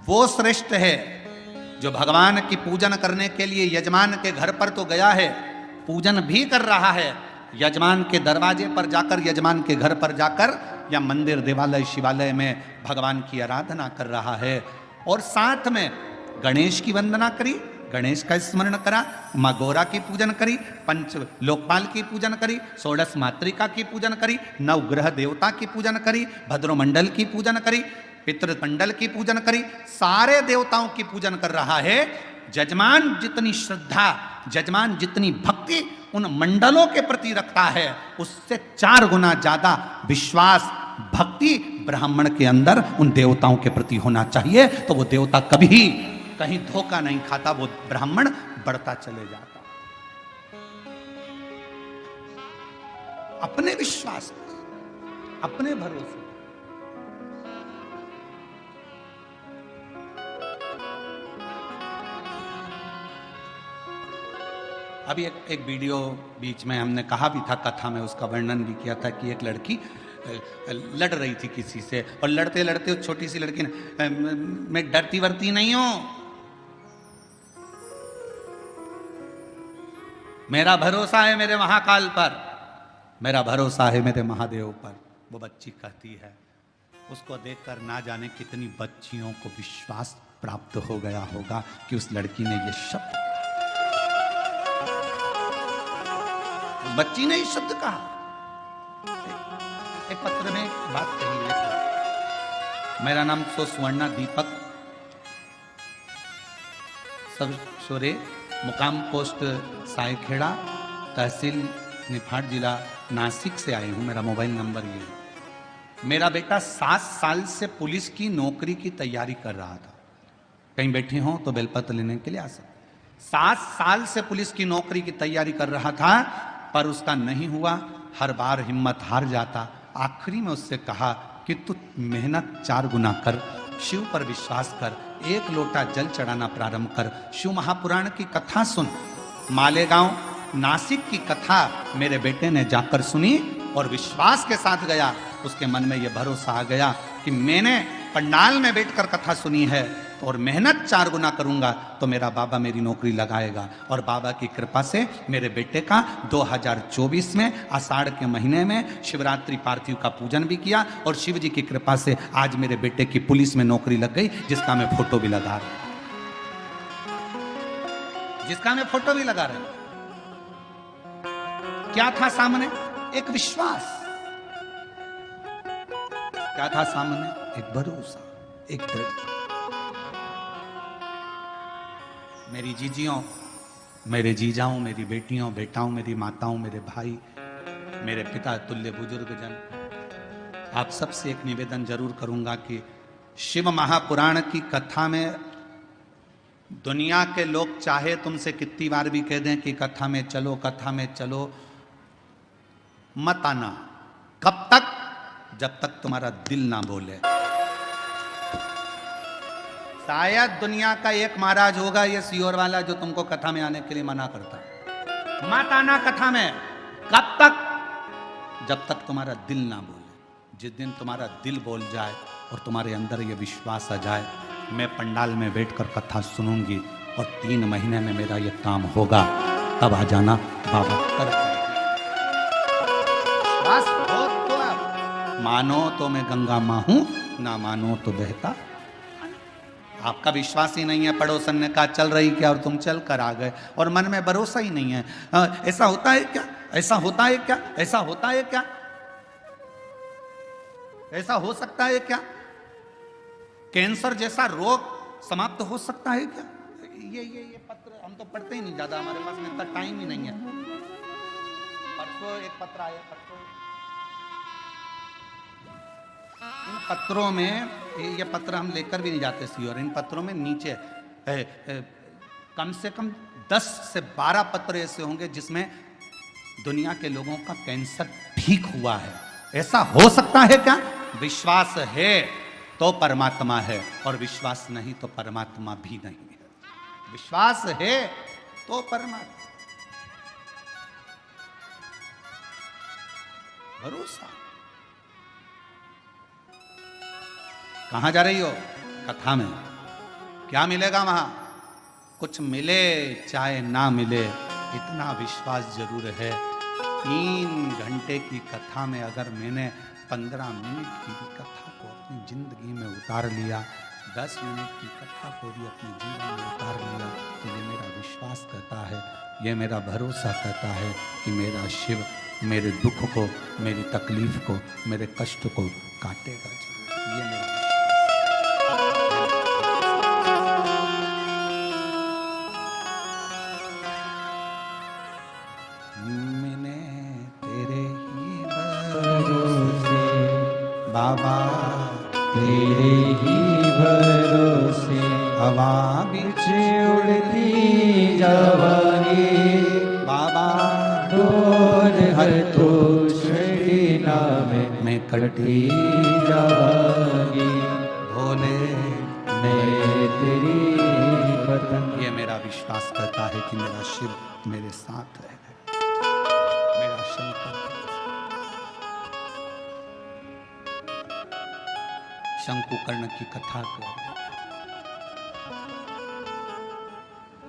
वो श्रेष्ठ है जो भगवान की पूजन करने के लिए यजमान के घर पर तो गया है, पूजन भी कर रहा है, यजमान के दरवाजे पर जाकर, यजमान के घर पर जाकर या मंदिर, देवालय, शिवालय में भगवान की आराधना कर रहा है, और साथ में गणेश की वंदना करी, गणेश का स्मरण करा, माँ गौरा की पूजन करी, पंच लोकपाल की पूजन करी, षोडश मातृका की पूजन करी, नवग्रह देवता की पूजन करी, भद्रमंडल की पूजन करी, पितृमंडल की पूजन करी, सारे देवताओं की पूजन कर रहा है। जजमान जितनी श्रद्धा, जजमान जितनी भक्ति उन मंडलों के प्रति रखता है, उससे 4 गुना ज्यादा विश्वास, भक्ति ब्राह्मण के अंदर उन देवताओं के प्रति होना चाहिए। तो वो देवता कभी कहीं धोखा नहीं खाता, वो ब्राह्मण बढ़ता चले जाता। अपने विश्वास, अपने भरोसे। अभी एक वीडियो बीच में हमने कहा भी था, कथा में उसका वर्णन भी किया था कि एक लड़की लड़ रही थी किसी से, और लड़ते लड़ते उस छोटी सी लड़की ने, मैं डरती वरती नहीं हूं, मेरा भरोसा है मेरे महाकाल पर, मेरा भरोसा है मेरे महादेव पर। वो बच्ची कहती है, उसको देखकर ना जाने कितनी बच्चियों को विश्वास प्राप्त हो गया होगा कि उस लड़की ने ये शब्द, उस बच्ची ने ये शब्द कहा। एक पत्र में बात कही है, मेरा नाम सुवर्णा दीपक, सब शोरे, मुकाम पोस्ट सायखेड़ा, तहसील निफाड, जिला नासिक से आई हूं, मेरा मोबाइल नंबर ये है। मेरा बेटा 7 साल से पुलिस की नौकरी की तैयारी कर रहा था, कहीं बैठे हो तो बेलपत्र लेने के लिए आ सकते। 7 साल से पुलिस की नौकरी की तैयारी कर रहा था, पर उसका नहीं हुआ, हर बार हिम्मत हार जाता। आखिरी में उससे कहा कि तू मेहनत 4 गुना कर, शिव पर विश्वास कर, 1 लोटा जल चढ़ाना प्रारंभ कर, शिव महापुराण की कथा सुन। मालेगांव नासिक की कथा मेरे बेटे ने जाकर सुनी और विश्वास के साथ गया। उसके मन में यह भरोसा आ गया कि मैंने पंडाल में बैठकर कथा सुनी है और मेहनत 4 गुना करूंगा तो मेरा बाबा मेरी नौकरी लगाएगा। और बाबा की कृपा से मेरे बेटे का 2024 में आषाढ़ के महीने में शिवरात्रि पार्थिव का पूजन भी किया, और शिव जी की कृपा से आज मेरे बेटे की पुलिस में नौकरी लग गई, जिसका मैं फोटो भी लगा रहा हूं, जिसका मैं फोटो भी लगा रहा हूं। क्या था सामने? एक विश्वास, क्या था सामने? एक भरोसा, एक दृढ़ता। मेरी जीजियों, मेरे जीजाओं, मेरी बेटियों, बेटाओं, मेरी माताओं, मेरे भाई, मेरे पिता तुल्य बुजुर्गजन, आप सबसे एक निवेदन जरूर करूंगा कि शिव महापुराण की कथा में दुनिया के लोग चाहे तुमसे कितनी बार भी कह दें कि कथा में चलो, कथा में चलो, मत आना। कब तक? जब तक तुम्हारा दिल ना बोले। शायद दुनिया का एक महाराज होगा ये सियोर वाला जो तुमको कथा में आने के लिए मना करता। मत आना कथा में। कब तक? जब तक तुम्हारा दिल ना बोले। जिस दिन तुम्हारा दिल बोल जाए और तुम्हारे अंदर ये विश्वास आ जाए, मैं पंडाल में बैठकर कथा सुनूंगी और 3 महीने में मेरा ये काम होगा, तब आ जाना बाबा कर। बस हो तो आप मानो तो मैं गंगा मां हूं, ना मानो तो बहता। आपका विश्वास ही नहीं है, पड़ोसन ने कहा चल रही क्या और तुम चल कर आ गए और मन में भरोसा ही नहीं है। ऐसा होता है क्या? ऐसा होता है क्या? ऐसा होता है क्या? ऐसा हो सकता है क्या? कैंसर जैसा रोग समाप्त हो सकता है क्या? ये पत्र हम तो पढ़ते ही नहीं ज्यादा, हमारे पास में इतना टाइम ही नहीं है। परसों एक पत्र आया, इन पत्रों में, ये पत्र हम लेकर भी नहीं जाते सी, और इन पत्रों में नीचे कम से कम 10 से 12 पत्र ऐसे होंगे जिसमें दुनिया के लोगों का कैंसर ठीक हुआ है। ऐसा हो सकता है क्या? विश्वास है तो परमात्मा है, और विश्वास नहीं तो परमात्मा भी नहीं है। विश्वास है तो परमात्मा, भरोसा। कहां जा रही हो? कथा में। क्या मिलेगा वहां? कुछ मिले चाहे ना मिले, इतना विश्वास जरूर है। 3 घंटे की कथा में अगर मैंने 15 मिनट की भी कथा को अपनी जिंदगी में उतार लिया, 10 मिनट की कथा को भी अपने जीवन में उतार लिया, तो ये मेरा विश्वास कहता है, ये मेरा भरोसा कहता है कि मेरा शिव मेरे दुख को, मेरी तकलीफ को, मेरे कष्ट को काटेगा जरूर। ये मेरा बाबा तेरे ही भरोसे हवा बिच उड़ती जवानी, बाबा डोर हर तो छड़ी नाम मैं कटी जावागी, भोले मैं तेरी पतंग। ये मेरा विश्वास करता है कि मेरा शिव मेरे साथ है, मेरा शंकर। शंकुकर्ण की कथा को,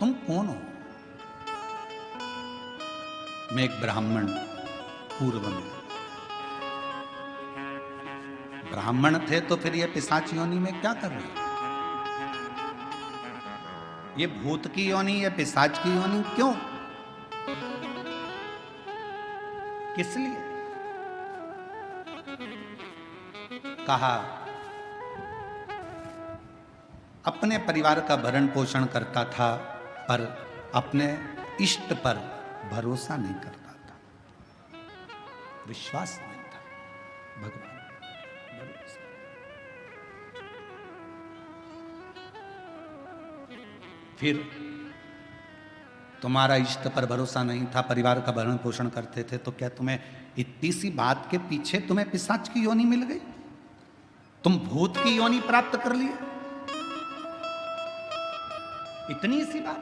तुम कौन हो? मैं एक ब्राह्मण, पूर्व में ब्राह्मण थे, तो फिर ये पिशाच योनि में क्या कर रहे? ये भूत की योनि, ये पिशाच की योनि क्यों? किस लिए? कहा अपने परिवार का भरण पोषण करता था, पर अपने इष्ट पर भरोसा नहीं करता था, विश्वास नहीं था। भगवान भरोसा। फिर तुम्हारा इष्ट पर भरोसा नहीं था, परिवार का भरण पोषण करते थे, तो क्या तुम्हें इतनी सी बात के पीछे तुम्हें पिशाच की योनि मिल गई? तुम भूत की योनि प्राप्त कर लिए? इतनी सी बात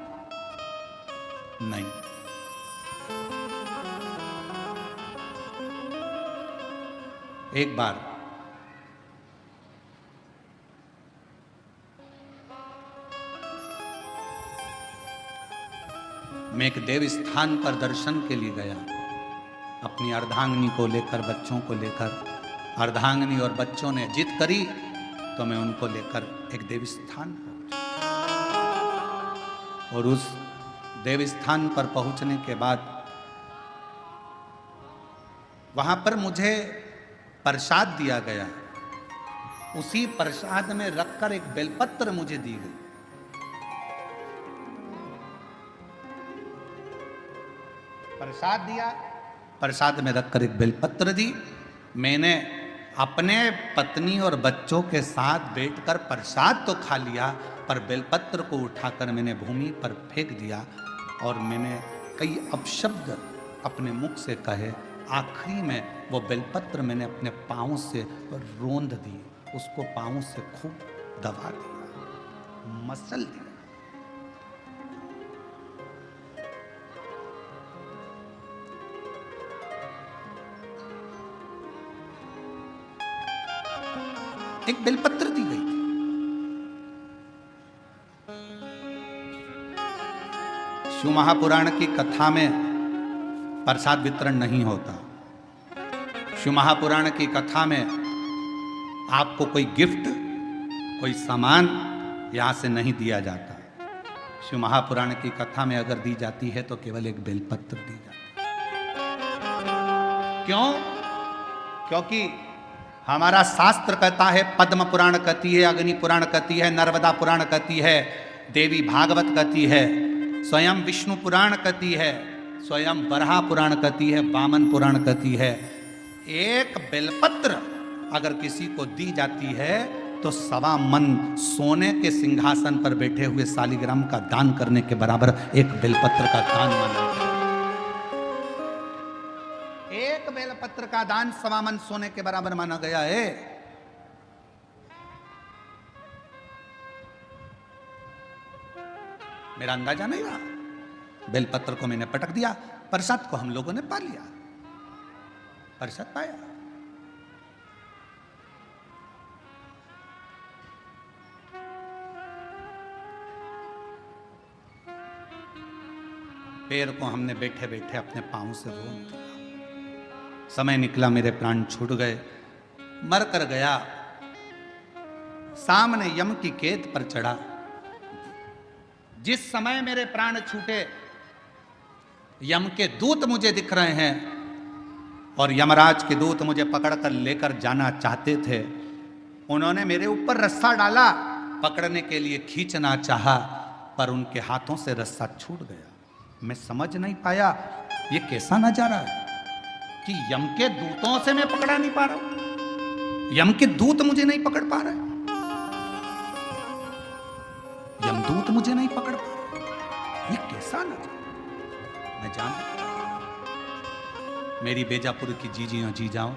नहीं। एक बार मैं एक देव स्थान पर दर्शन के लिए गया, अपनी अर्धांगिनी को लेकर, बच्चों को लेकर। अर्धांगिनी और बच्चों ने जिद करी तो मैं उनको लेकर एक देव स्थान पहुंचा, और उस देव स्थान पर पहुंचने के बाद वहां पर मुझे प्रसाद दिया गया, उसी प्रसाद में रखकर एक बेलपत्र मुझे दी गई। प्रसाद दिया, प्रसाद में रखकर एक बेलपत्र दी। मैंने अपने पत्नी और बच्चों के साथ बैठकर प्रसाद तो खा लिया, पर बेलपत्र को उठाकर मैंने भूमि पर फेंक दिया और मैंने कई अपशब्द अपने मुख से कहे। आखिरी में वो बेलपत्र मैंने अपने पाँव से रोंद दी, उसको पाँव से खूब दबा दिया, मसल दिया। एक बेलपत्र दी गई थी। शिव महापुराण की कथा में प्रसाद वितरण नहीं होता। शिव महापुराण की कथा में आपको कोई गिफ्ट, कोई सामान यहां से नहीं दिया जाता। शिव महापुराण की कथा में अगर दी जाती है तो केवल एक बेलपत्र दी जाती है। क्यों? क्योंकि हमारा शास्त्र कहता है, पद्म पुराण कहती है, अग्नि पुराण कहती है, नर्मदा पुराण कहती है, देवी भागवत कहती है, स्वयं विष्णु पुराण कहती है, स्वयं वराह पुराण कहती है, वामन पुराण कहती है। एक बेलपत्र अगर किसी को दी जाती है तो 1.25 मन सोने के सिंहासन पर बैठे हुए शालिग्राम का दान करने के बराबर एक बेलपत्र का दान माना जाता है। एक बेलपत्र का दान 1.25 मन सोने के बराबर माना गया है। मेरा अंदाजा नहीं रहा। बेलपत्र को मैंने पटक दिया, प्रसाद को हम लोगों ने पा लिया, प्रसाद पाया। पैर को हमने बैठे बैठे अपने पांव से रोक दिया। समय निकला, मेरे प्राण छूट गए, मर कर गया। सामने यम की कैद पर चढ़ा। जिस समय मेरे प्राण छूटे, यम के दूत मुझे दिख रहे हैं और यमराज के दूत मुझे पकड़कर लेकर जाना चाहते थे। उन्होंने मेरे ऊपर रस्सा डाला, पकड़ने के लिए खींचना चाहा, पर उनके हाथों से रस्सा छूट गया। मैं समझ नहीं पाया ये कैसा नजारा है कि यम के दूतों से मैं पकड़ा नहीं पा रहा हूं, यम के दूत मुझे नहीं पकड़ पा रहे, यमदूत मुझे नहीं पकड़ पा रहे। ये कैसा नजारा। मैं जानता, मेरी बेजापुर की जीजियों जी जाओ,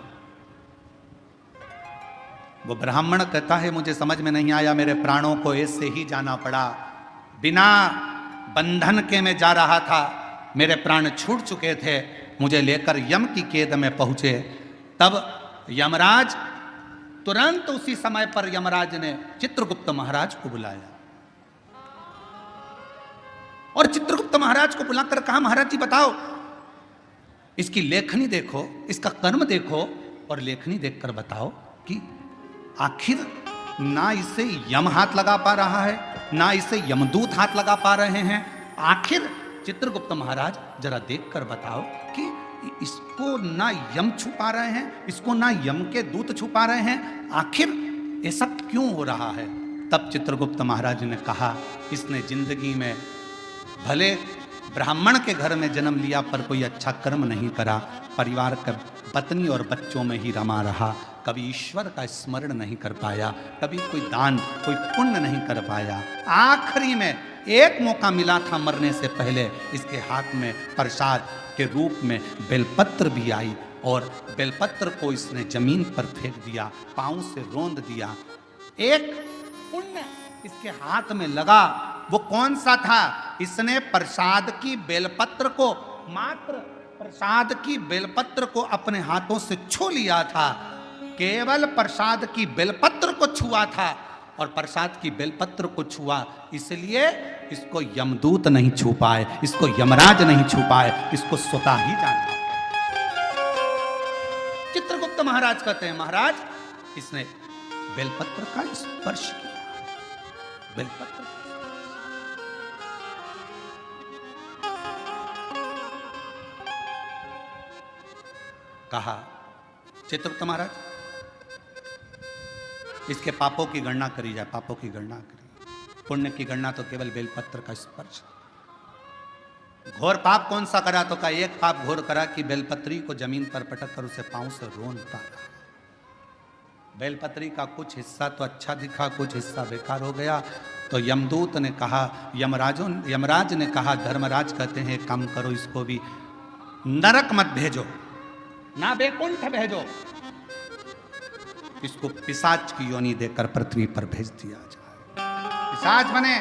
वो ब्राह्मण कहता है मुझे समझ में नहीं आया, मेरे प्राणों को ऐसे ही जाना पड़ा, बिना बंधन के मैं जा रहा था, मेरे प्राण छूट चुके थे, मुझे लेकर यम की कैद में पहुंचे। तब यमराज तुरंत उसी समय पर यमराज ने चित्रगुप्त महाराज को बुलाया और चित्रगुप्त महाराज को बुलाकर कहा, महाराज जी बताओ, इसकी लेखनी देखो, इसका कर्म देखो और लेखनी देखकर बताओ कि आखिर ना इसे यम हाथ लगा पा रहा है, ना इसे यमदूत हाथ लगा पा रहे हैं। आखिर चित्रगुप्त महाराज जरा देखकर बताओ कि इसको ना यम छुपा रहे हैं, इसको ना यम के दूत छुपा रहे हैं, आखिर ऐसा क्यों हो रहा है। तब चित्रगुप्त महाराज ने कहा, इसने जिंदगी में भले ब्राह्मण के घर में जन्म लिया पर कोई अच्छा कर्म नहीं करा, परिवार का पत्नी और बच्चों में ही रमा रहा, कभी ईश्वर का स्मरण नहीं कर पाया, कभी कोई दान, कोई पुण्य नहीं कर पाया। आखिरी में एक मौका मिला था मरने से पहले, इसके हाथ में प्रसाद के रूप में बेलपत्र भी आई और बेलपत्र को इसने जमीन पर फेंक दिया, पांव से रोंद दिया। एक पुण्य इसके हाथ में लगा, वो कौन सा था? इसने प्रसाद की बेलपत्र को, मात्र प्रसाद की बेलपत्र को अपने हाथों से छू लिया था, केवल प्रसाद की बेलपत्र को छुआ था और प्रसाद की बेलपत्र को छुआ, इसलिए इसको यमदूत नहीं छू पाए, इसको यमराज नहीं छू पाए, इसको स्वतः ही जाना। चित्रगुप्त महाराज कहते हैं, महाराज इसने बेलपत्र का स्पर्श किया, बेलपत्र कहा, चित्रगुप्त महाराज इसके पापों की गणना करी जाए, पापों की गणना करी। पुण्य की गणना तो केवल बेलपत्र का स्पर्श। घोर पाप कौन सा करा, तो का एक पाप घोर करा कि बेलपत्री को जमीन पर पटक कर उसे पांव से रोनता रहा। बेलपत्री का कुछ हिस्सा तो अच्छा दिखा, कुछ हिस्सा बेकार हो गया। तो यमदूत ने कहा, यमराज ने कहा, धर्मराज कहते हैं काम करो, इसको भी नरक मत भेजो, ना बैकुंठ भेजो, इसको पिशाच की योनि देकर पृथ्वी पर भेज दिया जाए। पिशाच बने,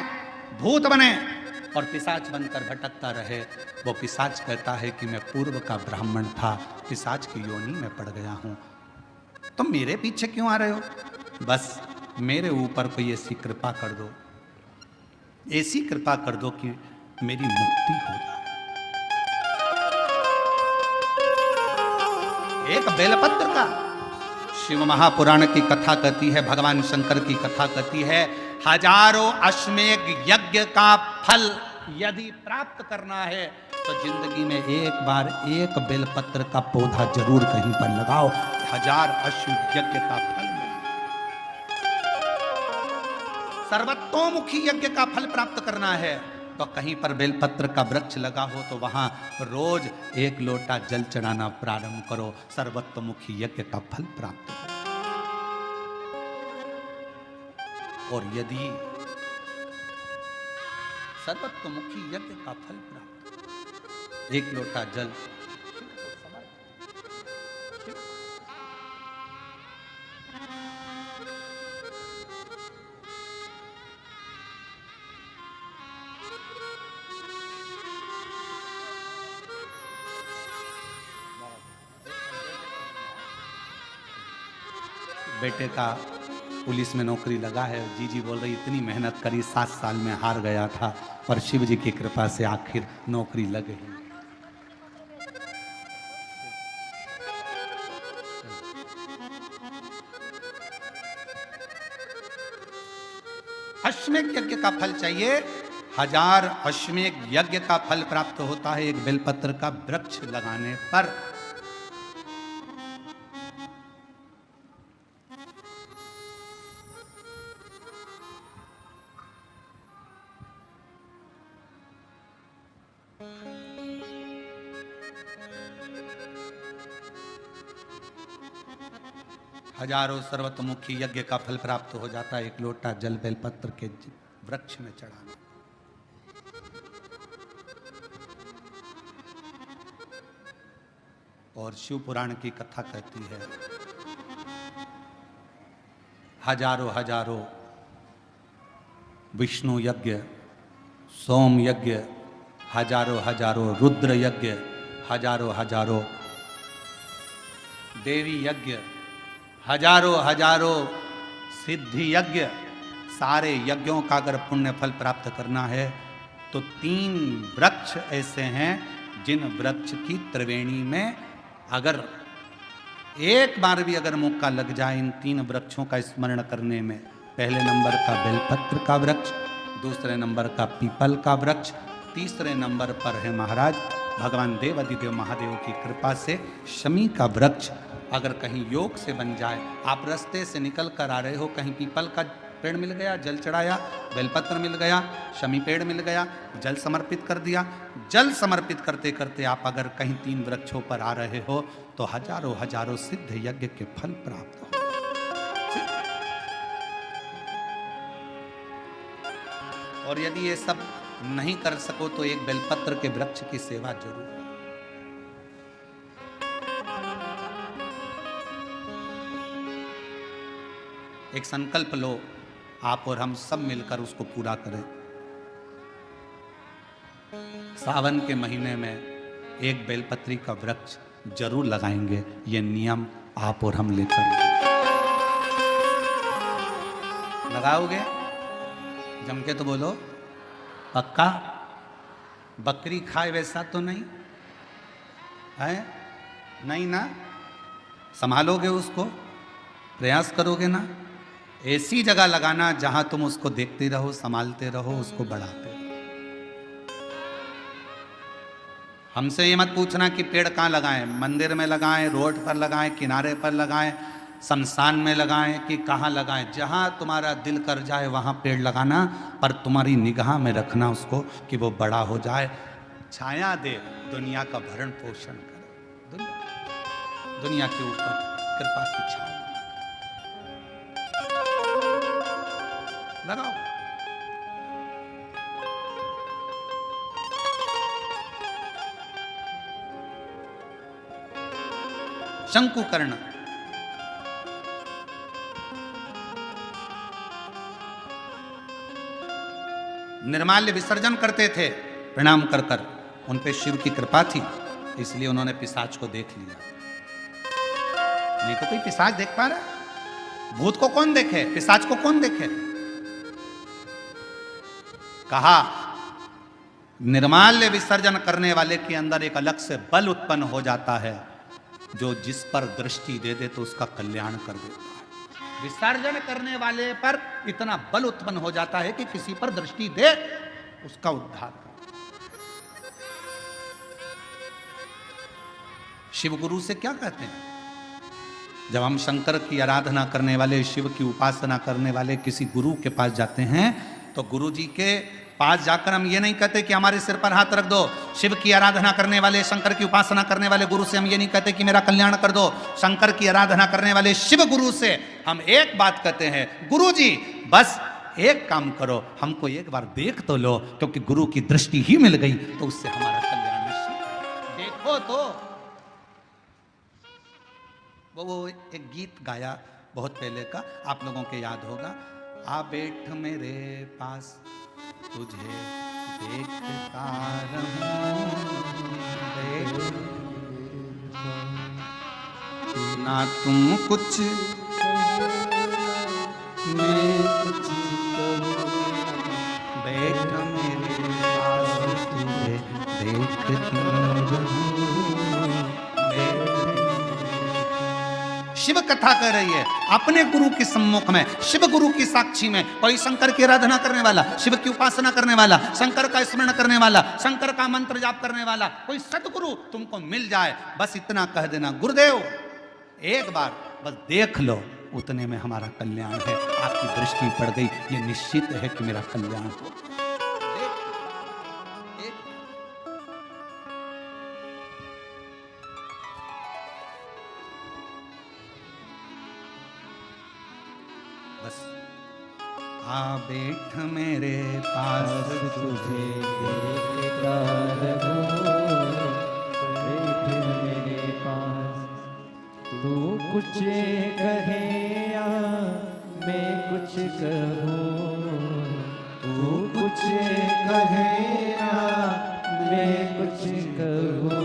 भूत बने और पिशाच बनकर भटकता रहे। वो पिशाच कहता है कि मैं पूर्व का ब्राह्मण था, पिशाच की योनि में पड़ गया हूं, तुम मेरे पीछे क्यों आ रहे हो? बस मेरे ऊपर कोई ऐसी कृपा कर दो, ऐसी कृपा कर दो कि मेरी मुक्ति हो जाए। एक बेलपत्र का शिव महापुराण की कथा कहती है, भगवान शंकर की कथा कहती है, हजारों अश्वमेध यज्ञ का फल यदि प्राप्त करना है तो जिंदगी में एक बार एक बेलपत्र का पौधा जरूर कहीं पर लगाओ, 1000 अश्वमेध यज्ञ का फल मिलेगा। सर्वतोमुखी यज्ञ का फल प्राप्त करना है तो कहीं पर बेलपत्र का वृक्ष लगा हो तो वहां रोज 1 लोटा जल चढ़ाना प्रारंभ करो, सर्वतोमुखी यज्ञ का फल प्राप्त हो। और यदि सर्वतोमुखी यज्ञ का फल प्राप्त, 1 लोटा जल बेटे का पुलिस में नौकरी लगा है। जीजी बोल रही इतनी मेहनत करी, 7 साल में हार गया था और शिव जी की कृपा से आखिर नौकरी लग गई। अश्वमेध यज्ञ का फल चाहिए, 1000 अश्वमेध यज्ञ का फल प्राप्त होता है एक बेलपत्र का वृक्ष लगाने पर। हजारों सर्वतोमुखी यज्ञ का फल प्राप्त हो जाता है, 1 लोटा जल बेलपत्र के वृक्ष में चढ़ाना। और शिव पुराण की कथा कहती है, हजारों विष्णु यज्ञ, सोम यज्ञ, हजारों रुद्र यज्ञ, हजारों देवी यज्ञ, हजारों सिद्धि यज्ञ, सारे यज्ञों का अगर पुण्य फल प्राप्त करना है तो 3 वृक्ष ऐसे हैं जिन वृक्ष की त्रिवेणी में अगर एक बार भी अगर मौका लग जाए इन 3 वृक्षों का स्मरण करने में, पहले नंबर का बेलपत्र का वृक्ष, दूसरे नंबर का पीपल का वृक्ष, तीसरे नंबर पर है महाराज भगवान देवाधिदेव महादेव की कृपा से शमी का वृक्ष। अगर कहीं योग से बन जाए, आप रास्ते से निकल कर आ रहे हो, कहीं पीपल का पेड़ मिल गया, जल चढ़ाया, बेलपत्र मिल गया, शमी पेड़ मिल गया, जल समर्पित कर दिया, जल समर्पित करते करते आप अगर कहीं 3 वृक्षों पर आ रहे हो तो हजारों सिद्ध यज्ञ के फल प्राप्त हो। और यदि ये सब नहीं कर सको तो एक बेलपत्र के वृक्ष की सेवा जरूर। एक संकल्प लो, आप और हम सब मिलकर उसको पूरा करें। सावन के महीने में एक बेलपत्री का वृक्ष जरूर लगाएंगे, ये नियम आप और हम लेकर। लगाओगे? जम के तो बोलो, पक्का? बकरी खाए वैसा तो नहीं है? नहीं ना? संभालोगे उसको? प्रयास करोगे ना? ऐसी जगह लगाना जहां तुम उसको देखते रहो, संभालते रहो, उसको बढ़ाते रहो। हमसे ये मत पूछना कि पेड़ कहाँ लगाएं, मंदिर में लगाएं, रोड पर लगाएं, किनारे पर लगाएं, शमशान में लगाएं कि कहाँ लगाएं, जहाँ तुम्हारा दिल कर जाए वहाँ पेड़ लगाना, पर तुम्हारी निगाह में रखना उसको कि वो बड़ा हो जाए, छाया दे, दुनिया का भरण पोषण करे, दुनिया के ऊपर कृपा की छाया लगाओ। शंकुकर्ण निर्माल्य विसर्जन करते थे प्रणाम कर कर, उन पे शिव की कृपा थी, इसलिए उन्होंने पिशाच को देख लिया। नहीं तो कोई पिशाच देख पा रहा है? भूत को कौन देखे, पिशाच को कौन देखे? कहा निर्माल्य विसर्जन करने वाले के अंदर एक अलग से बल उत्पन्न हो जाता है, जो जिस पर दृष्टि दे दे तो उसका कल्याण कर देता है। विसर्जन करने वाले पर इतना बल उत्पन्न हो जाता है कि किसी पर दृष्टि दे उसका उद्धार कर। शिव गुरु से क्या कहते हैं? जब हम शंकर की आराधना करने वाले, शिव की उपासना करने वाले किसी गुरु के पास जाते हैं, तो गुरु जी के पास जाकर हम ये नहीं कहते कि हमारे सिर पर हाथ रख दो। शिव की आराधना करने वाले, शंकर की उपासना करने वाले गुरु से हम ये नहीं कहते कि मेरा कल्याण कर दो। शंकर की आराधना करने वाले शिव गुरु से हम एक बात कहते हैं, गुरु जी बस एक काम करो, हमको एक बार देख तो लो, क्योंकि गुरु की दृष्टि ही मिल गई तो उससे हमारा कल्याण निश्चित है। देखो तो वो एक गीत गाया बहुत पहले का, आप लोगों के याद होगा, आ बैठ मेरे पास तुझे देखता रहूं, ना तुम कुछ मैं कुछ बैठ मेरे पास तुझे देखती रहूं। शिव कथा कह रही है अपने गुरु के सम्मुख में, शिव गुरु की साक्षी में। कोई शंकर की आराधना करने वाला, शिव की उपासना करने वाला, शंकर का स्मरण करने वाला, शंकर का मंत्र जाप करने वाला कोई सतगुरु तुमको मिल जाए, बस इतना कह देना, गुरुदेव एक बार बस देख लो, उतने में हमारा कल्याण है। आपकी दृष्टि पड़ गई, ये निश्चित है कि मेरा कल्याण हो। बस आ बैठ मेरे पास तुझे देखता रहूं, बैठ मेरे पास, तू कुछ कहे या मैं कुछ कहूँ, तू कुछ कहे या मैं कुछ कहूँ,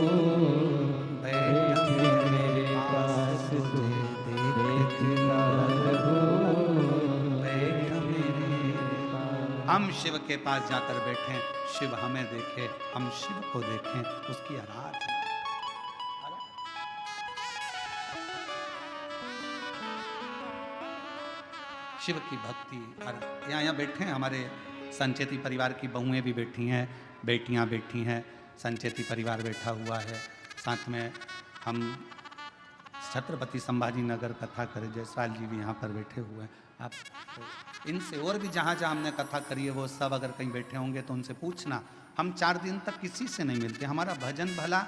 बैठ मेरे पास तुझे देखता रहूं, बैठ मेरे पास। हम शिव के पास जाकर बैठें, शिव हमें देखे, हम शिव को देखें, उसकी आराधना। शिव की भक्ति। यहाँ बैठे हैं हमारे संचेती परिवार की बहुएं भी बैठी हैं, बेटियां बैठी हैं, संचेती परिवार बैठा हुआ है, साथ में हम छत्रपति संभाजी नगर कथा करे जयसवाल जी भी यहाँ पर बैठे हुए हैं। आप तो इनसे और भी जहाँ जहाँ हमने कथा करी है वो सब अगर कहीं बैठे होंगे तो उनसे पूछना। हम 4 दिन तक किसी से नहीं मिलते, हमारा भजन भला,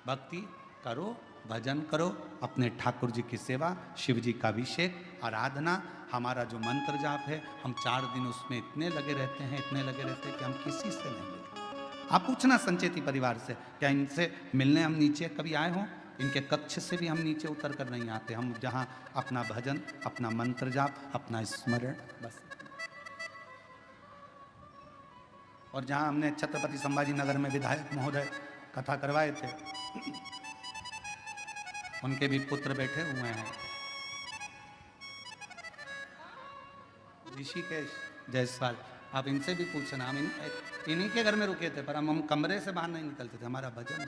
भक्ति करो, भजन करो, अपने ठाकुर जी की सेवा, शिव जी का अभिषेक, आराधना, हमारा जो मंत्र जाप है, हम 4 दिन उसमें इतने लगे रहते हैं, इतने लगे रहते हैं कि हम किसी से नहीं मिलते। आप पूछना संचेती परिवार से, क्या इनसे मिलने हम नीचे कभी आए हों? इनके कक्ष से भी हम नीचे उतर कर नहीं आते। हम जहाँ अपना भजन, अपना मंत्र जाप, अपना स्मरण, बस। और जहाँ हमने छत्रपति संभाजी नगर में विधायक महोदय कथा करवाए थे, उनके भी पुत्र बैठे हुए हैं, ऋषिकेश जायसवाल। आप इनसे भी पूछना, हम इन्हीं के घर में रुके थे, पर हम कमरे से बाहर नहीं निकलते थे। हमारा भजन है,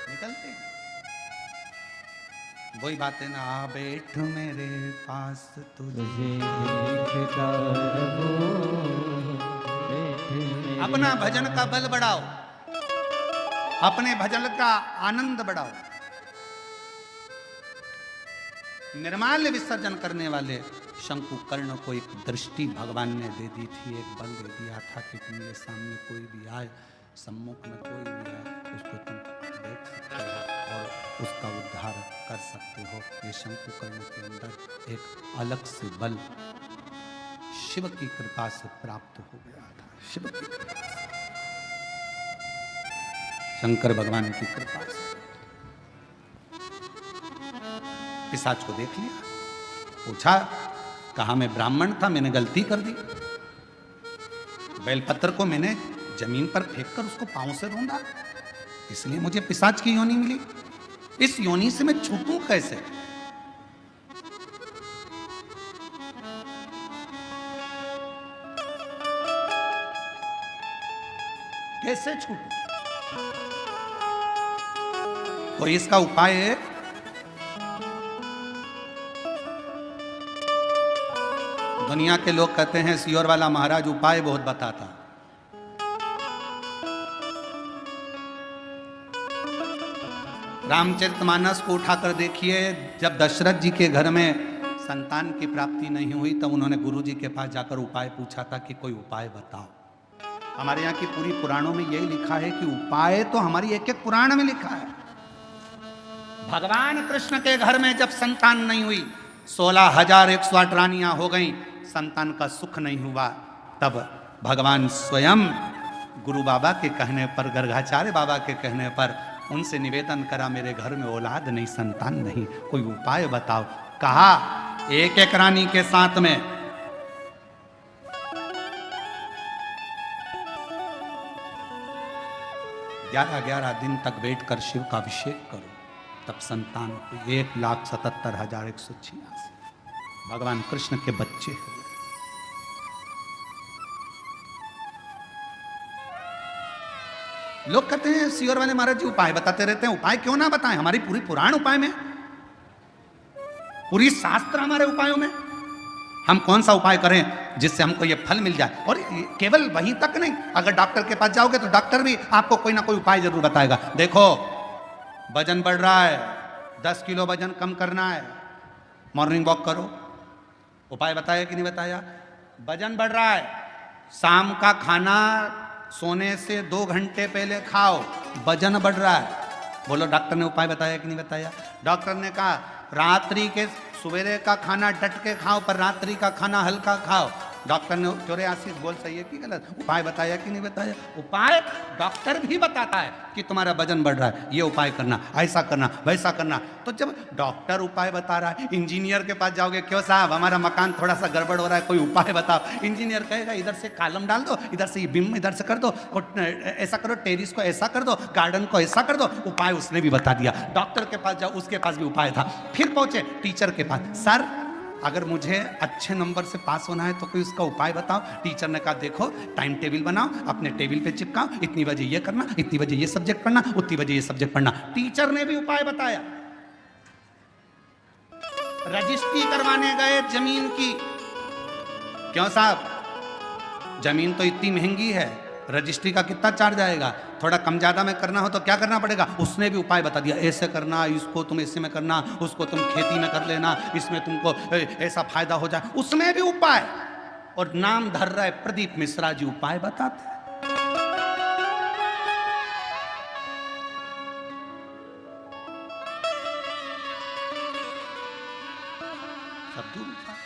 निकलते वही बातें ना, आ बैठ मेरे पास तुझे देखता रहूं, बैठ मेरे अपना भजन का बल बढ़ाओ, अपने भजन का आनंद बढ़ाओ। निर्माल्य विसर्जन करने वाले शंकुकर्ण को एक दृष्टि भगवान ने दे दी थी, एक बल दे दिया था कि तुम्हारे सामने कोई भी आए, सम्मुख में कोई भी आए, उसको तुम देख सकते हो और उसका उद्धार कर सकते हो। ये शंकुकर्ण के अंदर एक अलग से बल शिव की कृपा से प्राप्त हो गया था। शिव की कृपा से, शंकर भगवान की कृपा से पिशाच को देख लिया, पूछा, कहा मैं ब्राह्मण था, मैंने गलती कर दी, बेलपत्र को मैंने जमीन पर फेंककर उसको पांव से रोंदा, इसलिए मुझे पिशाच की योनि मिली। इस योनि से मैं छूटूं कैसे? कैसे छूटूं? कोई इसका उपाय है? दुनिया के लोग कहते हैं सियोर वाला महाराज उपाय बहुत बताता। रामचरितमानस को उठाकर देखिए, जब दशरथ जी के घर में संतान की प्राप्ति नहीं हुई तब उन्होंने गुरु जी के पास जाकर उपाय पूछा था कि कोई उपाय बताओ। हमारे यहाँ की पूरी पुराणों में यही लिखा है कि उपाय तो हमारी एक एक पुराण में लिखा है। भगवान कृष्ण के घर में जब संतान नहीं हुई, 16,108 रानियां हो गईं, संतान का सुख नहीं हुआ, तब भगवान स्वयं गुरु बाबा के कहने पर, गर्गाचार्य बाबा के कहने पर उनसे निवेदन करा, मेरे घर में औलाद नहीं, संतान नहीं, कोई उपाय बताओ। कहा एक एक रानी के साथ में 11 दिन तक बैठकर शिव का अभिषेक करो, तब संतान को 1,77,186 भगवान कृष्ण के बच्चे हुए। लोग कहते हैं सियोर वाले महाराज जी उपाय बताते रहते हैं, उपाय क्यों ना बताएं? हमारी पूरी पुराण उपाय में, पूरी शास्त्र हमारे उपायों में। हम कौन सा उपाय करें जिससे हमको ये फल मिल जाए? और केवल वहीं तक नहीं, अगर डॉक्टर के पास जाओगे तो डॉक्टर भी आपको कोई ना कोई उपाय जरूर बताएगा। देखो वजन बढ़ रहा है, 10 किलो वजन कम करना है, मॉर्निंग वॉक करो। उपाय बताया कि नहीं बताया? वजन बढ़ रहा है, शाम का खाना सोने से 2 घंटे पहले खाओ, वजन बढ़ रहा है। बोलो डॉक्टर ने उपाय बताया कि नहीं बताया? डॉक्टर ने कहा रात्रि के सवेरे का खाना डट के खाओ, पर रात्रि का खाना हल्का खाओ। डॉक्टर ने, चोरे आशीष बोल सही है कि गलत? उपाय बताया कि नहीं बताया? उपाय डॉक्टर भी बताता है कि तुम्हारा वजन बढ़ रहा है, ये उपाय करना, ऐसा करना, वैसा करना। तो जब डॉक्टर उपाय बता रहा है, इंजीनियर के पास जाओगे, क्यों साहब हमारा मकान थोड़ा सा गड़बड़ हो रहा है, कोई उपाय बताओ। इंजीनियर कहेगा इधर से कॉलम डाल दो, इधर से ये बीम इधर से कर दो, ऐसा करो, टेरिस को ऐसा कर दो, गार्डन को ऐसा कर दो। उपाय उसने भी बता दिया। डॉक्टर के पास जाओ, उसके पास भी उपाय था। फिर पहुंचे टीचर के पास, सर अगर मुझे अच्छे नंबर से पास होना है तो कोई उसका उपाय बताओ। टीचर ने कहा देखो टाइम टेबल बनाओ, अपने टेबल पे चिपकाओ, इतनी बजे ये करना, इतनी बजे ये सब्जेक्ट पढ़ना, उतनी बजे ये सब्जेक्ट पढ़ना। टीचर ने भी उपाय बताया। रजिस्ट्री करवाने गए जमीन की, क्यों साहब जमीन तो इतनी महंगी है, रजिस्ट्री का कितना चार्ज आएगा? थोड़ा कम ज्यादा में करना हो तो क्या करना पड़ेगा? उसने भी उपाय बता दिया, ऐसे करना, इसको तुम ऐसे में करना, उसको तुम खेती में कर लेना, इसमें तुमको ऐसा फायदा हो जाए। उसमें भी उपाय। और नाम धर रहा है प्रदीप मिश्रा जी, उपाय बताते हैं। सब दूर उपाय।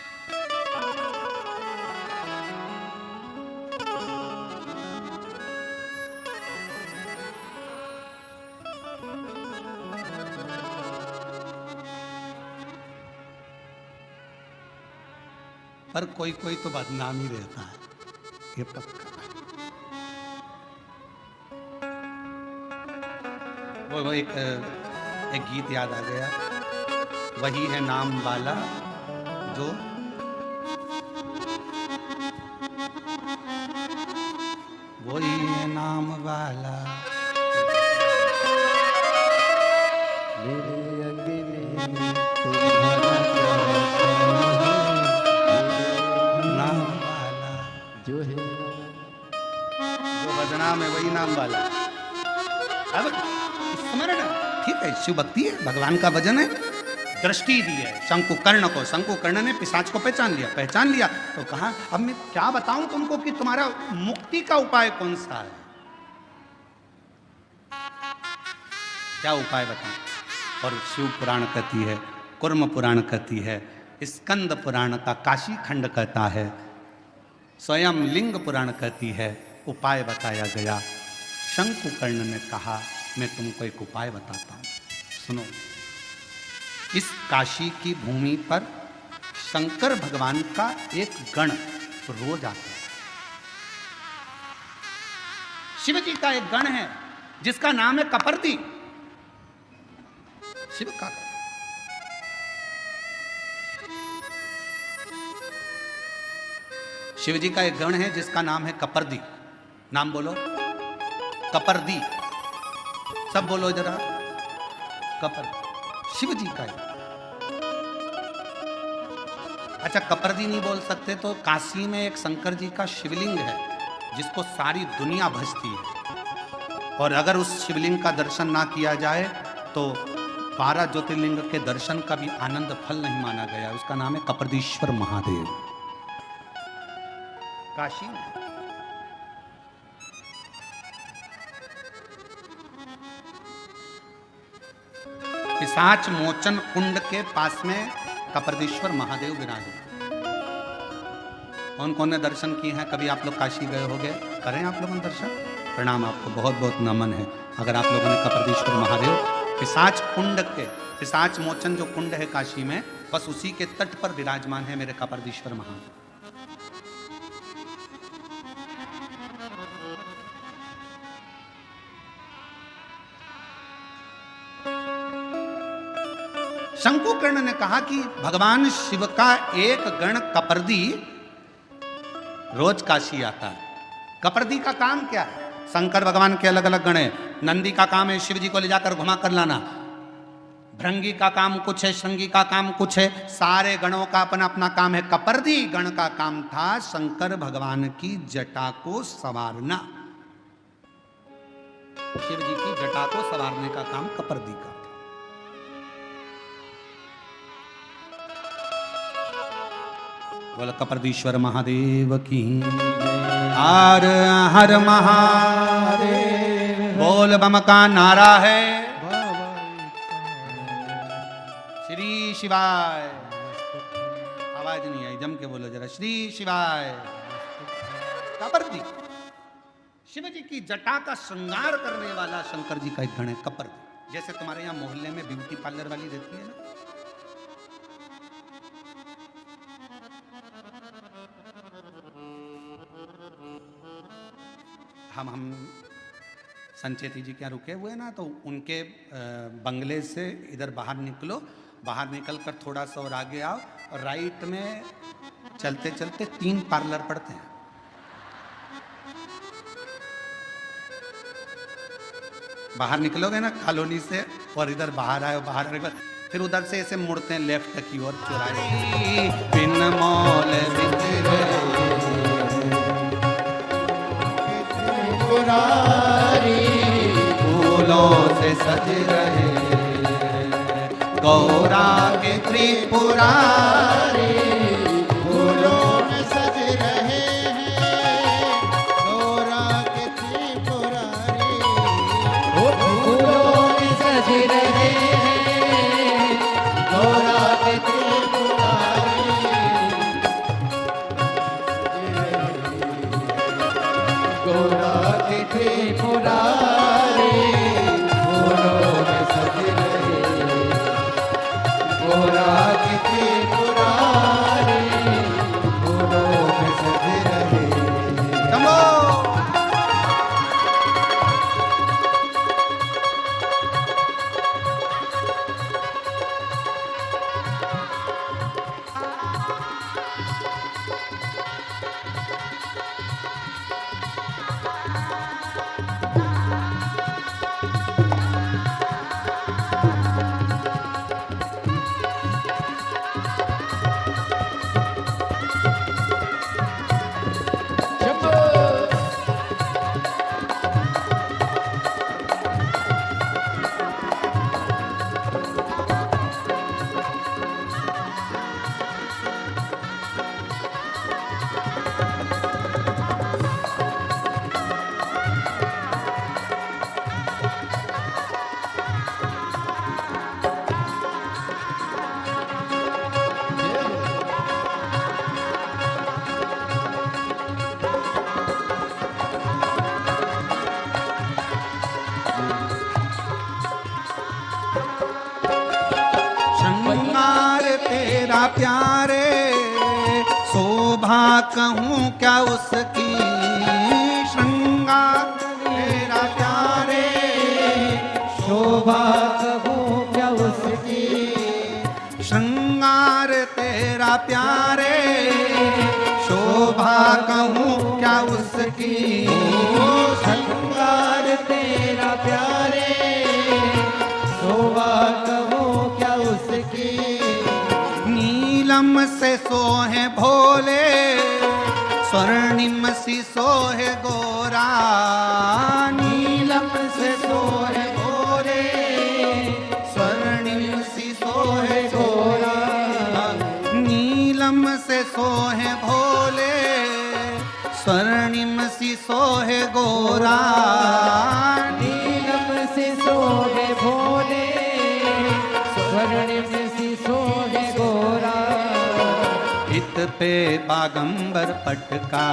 पर कोई कोई तो बदनाम ही रहता है, ये पक्का। वो एक गीत याद आ गया, वही है नाम वाला जो वही है नाम वाला मेरे अंगने में तुम्हारा नाम वाला जो है, जो बदनाम है वही नाम वाला। अब स्मरण, ठीक है, शिव भक्ति है, भगवान का भजन है, दृष्टि दी है शंकुकर्ण को। शंकुकर्ण ने पिशाच को पहचान लिया तो कहा अब मैं क्या बताऊं तुमको कि तुम्हारा मुक्ति का उपाय कौन सा है, क्या उपाय बताऊं। और शिव पुराण कहती है, कुर्म पुराण कहती है, स्कंद पुराण का काशी खंड कहता है, स्वयं लिंग पुराण कहती है, उपाय बताया गया। शंकुकर्ण ने कहा मैं तुमको एक उपाय बताता हूं, सुनो। इस काशी की भूमि पर शंकर भगवान का एक गण रोज आता है। शिव जी का एक गण है जिसका नाम है कपर्दी, शिव का। शिव जी का एक गण है जिसका नाम है कपर्दी। नाम बोलो, कपर्दी, सब बोलो जरा, कपर्दी शिव जी का है। अच्छा, कपर्दी नहीं बोल सकते तो काशी में एक शंकर जी का शिवलिंग है जिसको सारी दुनिया भजती है, और अगर उस शिवलिंग का दर्शन ना किया जाए तो 12 ज्योतिर्लिंग के दर्शन का भी आनंद फल नहीं माना गया। उसका नाम है कपर्दीश्वर महादेव, काशी में। पिशाच मोचन कुंड के पास में कपर्दीश्वर महादेव विराजमान। कौन कौन ने दर्शन किए हैं? कभी आप लोग काशी गए होंगे, करें आप लोगों ने दर्शन? प्रणाम, आपको बहुत बहुत नमन है अगर आप लोगों ने कपर्दीश्वर महादेव, पिशाच कुंड के, पिशाच मोचन जो कुंड है काशी में, बस उसी के तट पर विराजमान है मेरे कपर्दीश्वर महादेव। शंकुकर्ण ने कहा कि भगवान शिव का एक गण कपर्दी रोज काशी आता है। कपर्दी का काम क्या है? शंकर भगवान के अलग अलग गण है। नंदी का काम है शिव जी को ले जाकर घुमा कर लाना, भृंगी का काम कुछ है, श्रृंगी का काम कुछ है, सारे गणों का अपना अपना काम है। कपर्दी गण का काम था शंकर भगवान की जटा को संवारना। शिव जी की जटा को संवारने का काम कपर्दी का। बोल कपर्दीश्वर महादेव की हर हर महादेव। बोल बम का नारा है श्री शिवाय। आवाज नहीं आई, जम के बोलो जरा, श्री शिवाय। कपर्दी शिव जी की जटा का श्रृंगार करने वाला शंकर जी का एक गण है कपर्दी। जैसे तुम्हारे यहाँ मोहल्ले में ब्यूटी पार्लर वाली रहती है ना, हम संचेती जी क्या रुके हुए ना, तो उनके बंगले से इधर बाहर निकलो, बाहर निकल कर थोड़ा सा और आगे आओ, और राइट में चलते चलते 3 पार्लर पड़ते हैं। बाहर निकलोगे ना कॉलोनी से और इधर बाहर आए, बाहर आने के बाद फिर उधर से ऐसे मुड़ते हैं लेफ्ट की ओर, चौराहे बिन मौल फूलों से सज रहे गौरा के त्रिपुरारी, फूलों में सज रहे हैं गौरा के त्रिपुरारी। फूलों में सज रहे हैं गौरा के त्रिपुरारी। गौरा के त्रिपुरारी, फूलों में सज रहे गौरा के त्रिपुरारी। तेरा प्यारे, शोभा कहूँ क्या उसकी, श्रृंगार तेरा प्यारे, शोभा कहूँ क्या उसकी, श्रृंगार तेरा प्यारे, शोभा कहूँ क्या उसकी, श्रृंगार तेरा प्यारे, शोभा कहूँ क्या उसकी। नीलम से सोहे भोले, स्वर्णिम सी सोहे गोरा, नीलम से सोहे भोरे, स्वर्णिम सी सोहे गोरा, नीलम से सोहे भोले, स्वर्णिम सी सोहे गोरा, नीलम से सोहे भोले, स्वर्णिम सी सोहे गोरा। इत पे बागंबर पटका,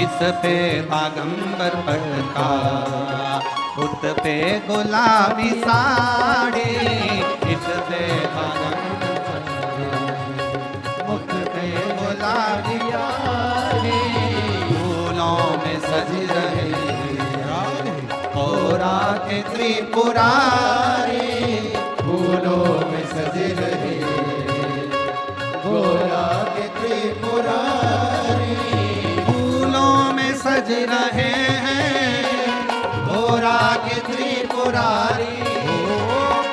इत पे बागंबर पटका, उत पे गुलाबी साड़ी, इत पे बागंबर मुख पे गुलाबी साड़ी, फूलों में सज रहे गोरा के त्रिपुरारी, फूलों में सज रहे गोरा के त्रिपुरारी, फूलों में सज रहे हैं गोरा के त्रिपुरारी,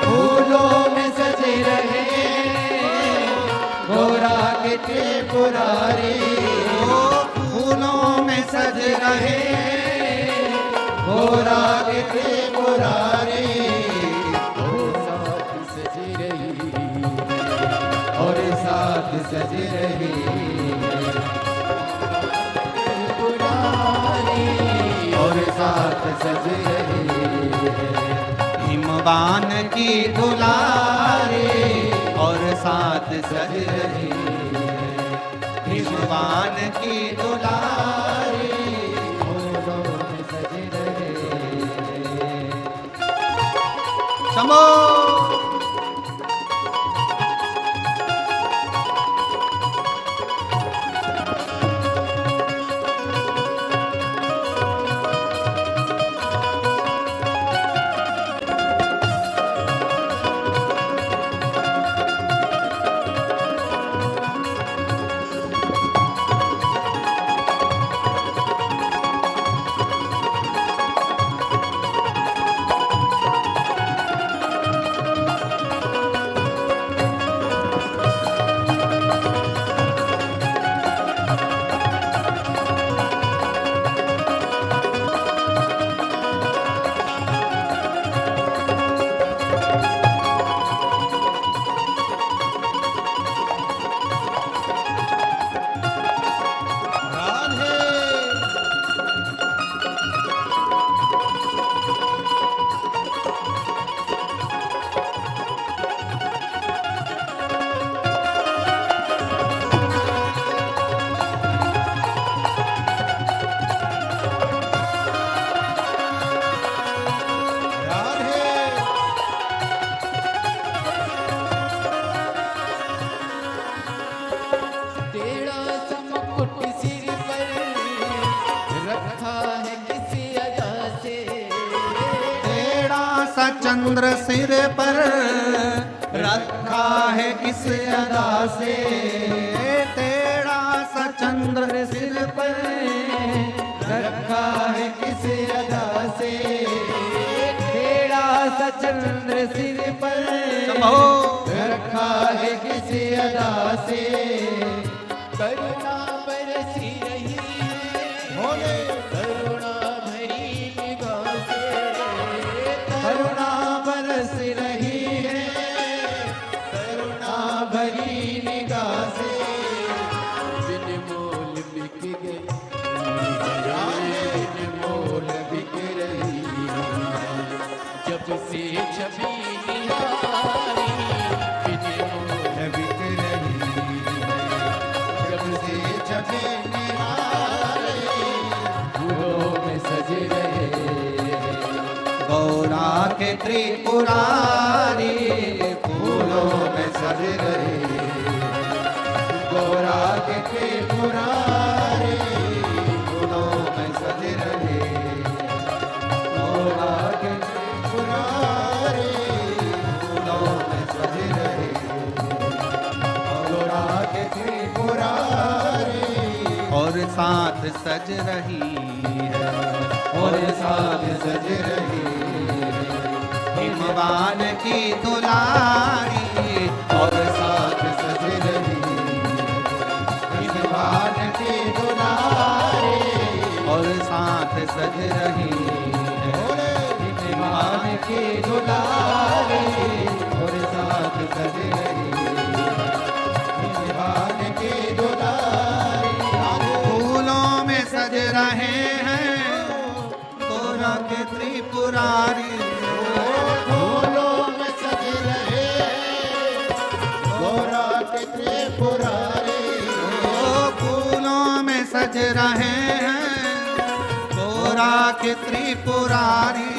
फूलों में सज रहे गोरा के त्रिपुरारी, फूलों में सज रहे गोरा के त्रिपुरारी। और साथ सज रही, और साथ सज रही त्रिपुरारी, और साथ सज रही हिमवान की दुलारी, और साथ सज रही हिमवान की दुलारी, फूलों में सज रहे। शंभो। चंद्र सिर पर रखा है किस अदा से, तेरा सा चंद्र सिर पर रखा है किस अदा से, तेरा सा चंद्र सिर पर रखा है किस अदा से। करुणा बरसी रही है करुणा भरी निगाह से, करुणा बरस रही है करुणा भरी निगाह से। बिन मोल बिक गई बिन मोल बिक रही, जब से छवि निहारी बिन मोल बिक रही, जब से छवि निहारी फूलों में सज रहे गौरा के त्रिपुरारी, फूलों फूलों में सज रही गोरा के त्रिपुरारी फूलों में सज रही गोरा के त्रिपुरारी फूलों में सज रही गोरा के त्रिपुरारी और साथ सज रही है और साथ सज रही हिमवान की दुलारी और साथ सज रही हिमवान की दुलारी और साथ सज रही हिमवान की दुलारी और साथ सज रही हिमवान की दुलारी फूलों में सज रहे हैं गोरा के त्रिपुरारी फूलों में सज रहे गोरा के त्रिपुरारी फूलों में सज रहे हैं गोरा के त्रिपुरारी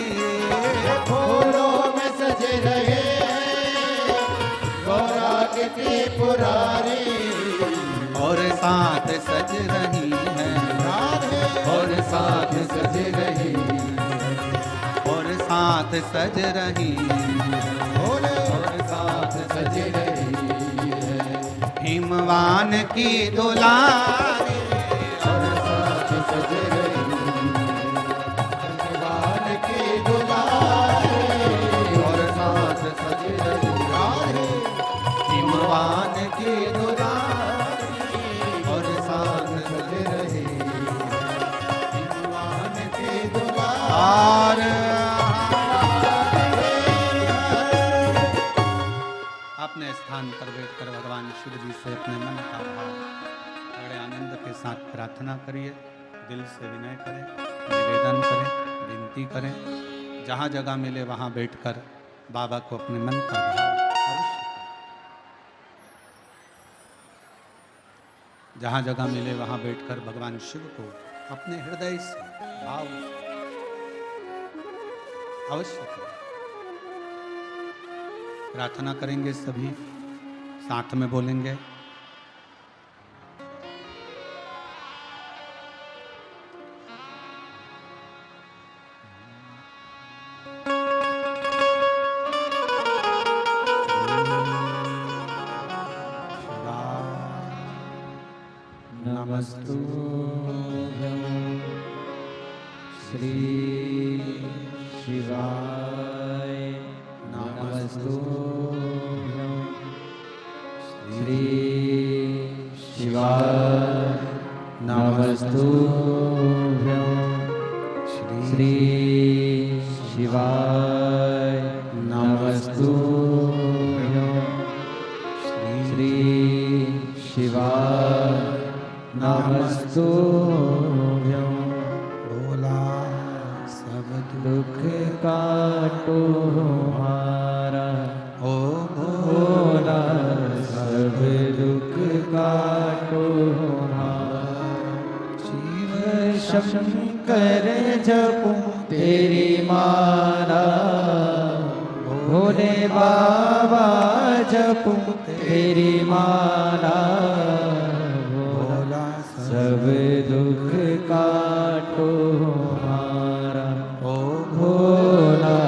फूलों में सज रहे गोरा के त्रिपुरारी और साथ सज रही है और साथ सज रही और साथ सज रही और साथ सज रही हिमवान की दुलारी और साथ सज रही हिमवान की दुलारी और साथ सज रही हिमवान की दुलारी और साथ सज रही हिमवान की दुलारी अपने स्थान पर बैठकर भगवान शिव जी से अपने मन का भाव बड़े आनंद के साथ प्रार्थना करिए, दिल से विनय करें, निवेदन करें, विनती करें। जहाँ जगह मिले वहाँ बैठकर बाबा को अपने मन का भाव अवश्य करें। जहाँ जगह मिले वहाँ बैठकर भगवान शिव को अपने हृदय से भाव से अवश्य करें। प्रार्थना करेंगे, सभी साथ में बोलेंगे। नमस्तु श्री शिवाय नमस्तु श्री शिवाय नमस्तु श्री शिवाय नमस्तु श्री शिवाय नमस्तु बोला सब दुख काटो हमारा ओ भोला सब दुख काटो हमारा शिव शंकर जपू तेरी माला भोले बाबा जपू तेरी माला बोला सब दुख काटो हमारा ओ भोला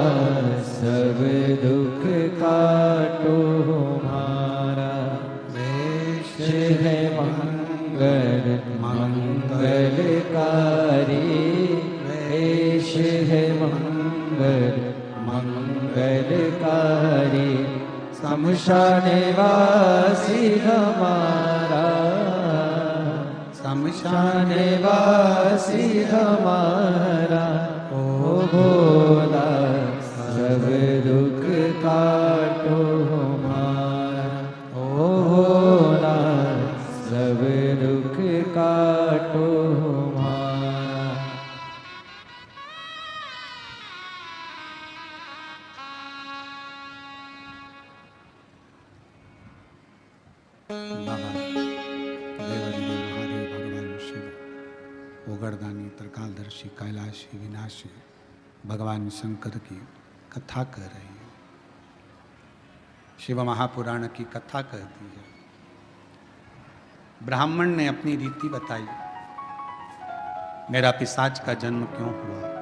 सब दुख काटो हमारा वेश है मंगल मंगलकारी वेश है मंगल मंगलकारी शमशान वासी हमारा शमशान वासी हमारा ओ भोला सब दुख काटो हमारा ओ भोला सब दुख काटो हमारा बाबा देवादिदेव महादेव भगवान शिव ओगरदानी त्रिकालदर्शी कैलाशी विनाशी भगवान शंकर की कथा कर रही है। शिव महापुराण की कथा कहती है। ब्राह्मण ने अपनी रीति बताई, मेरा पिशाच का जन्म क्यों हुआ।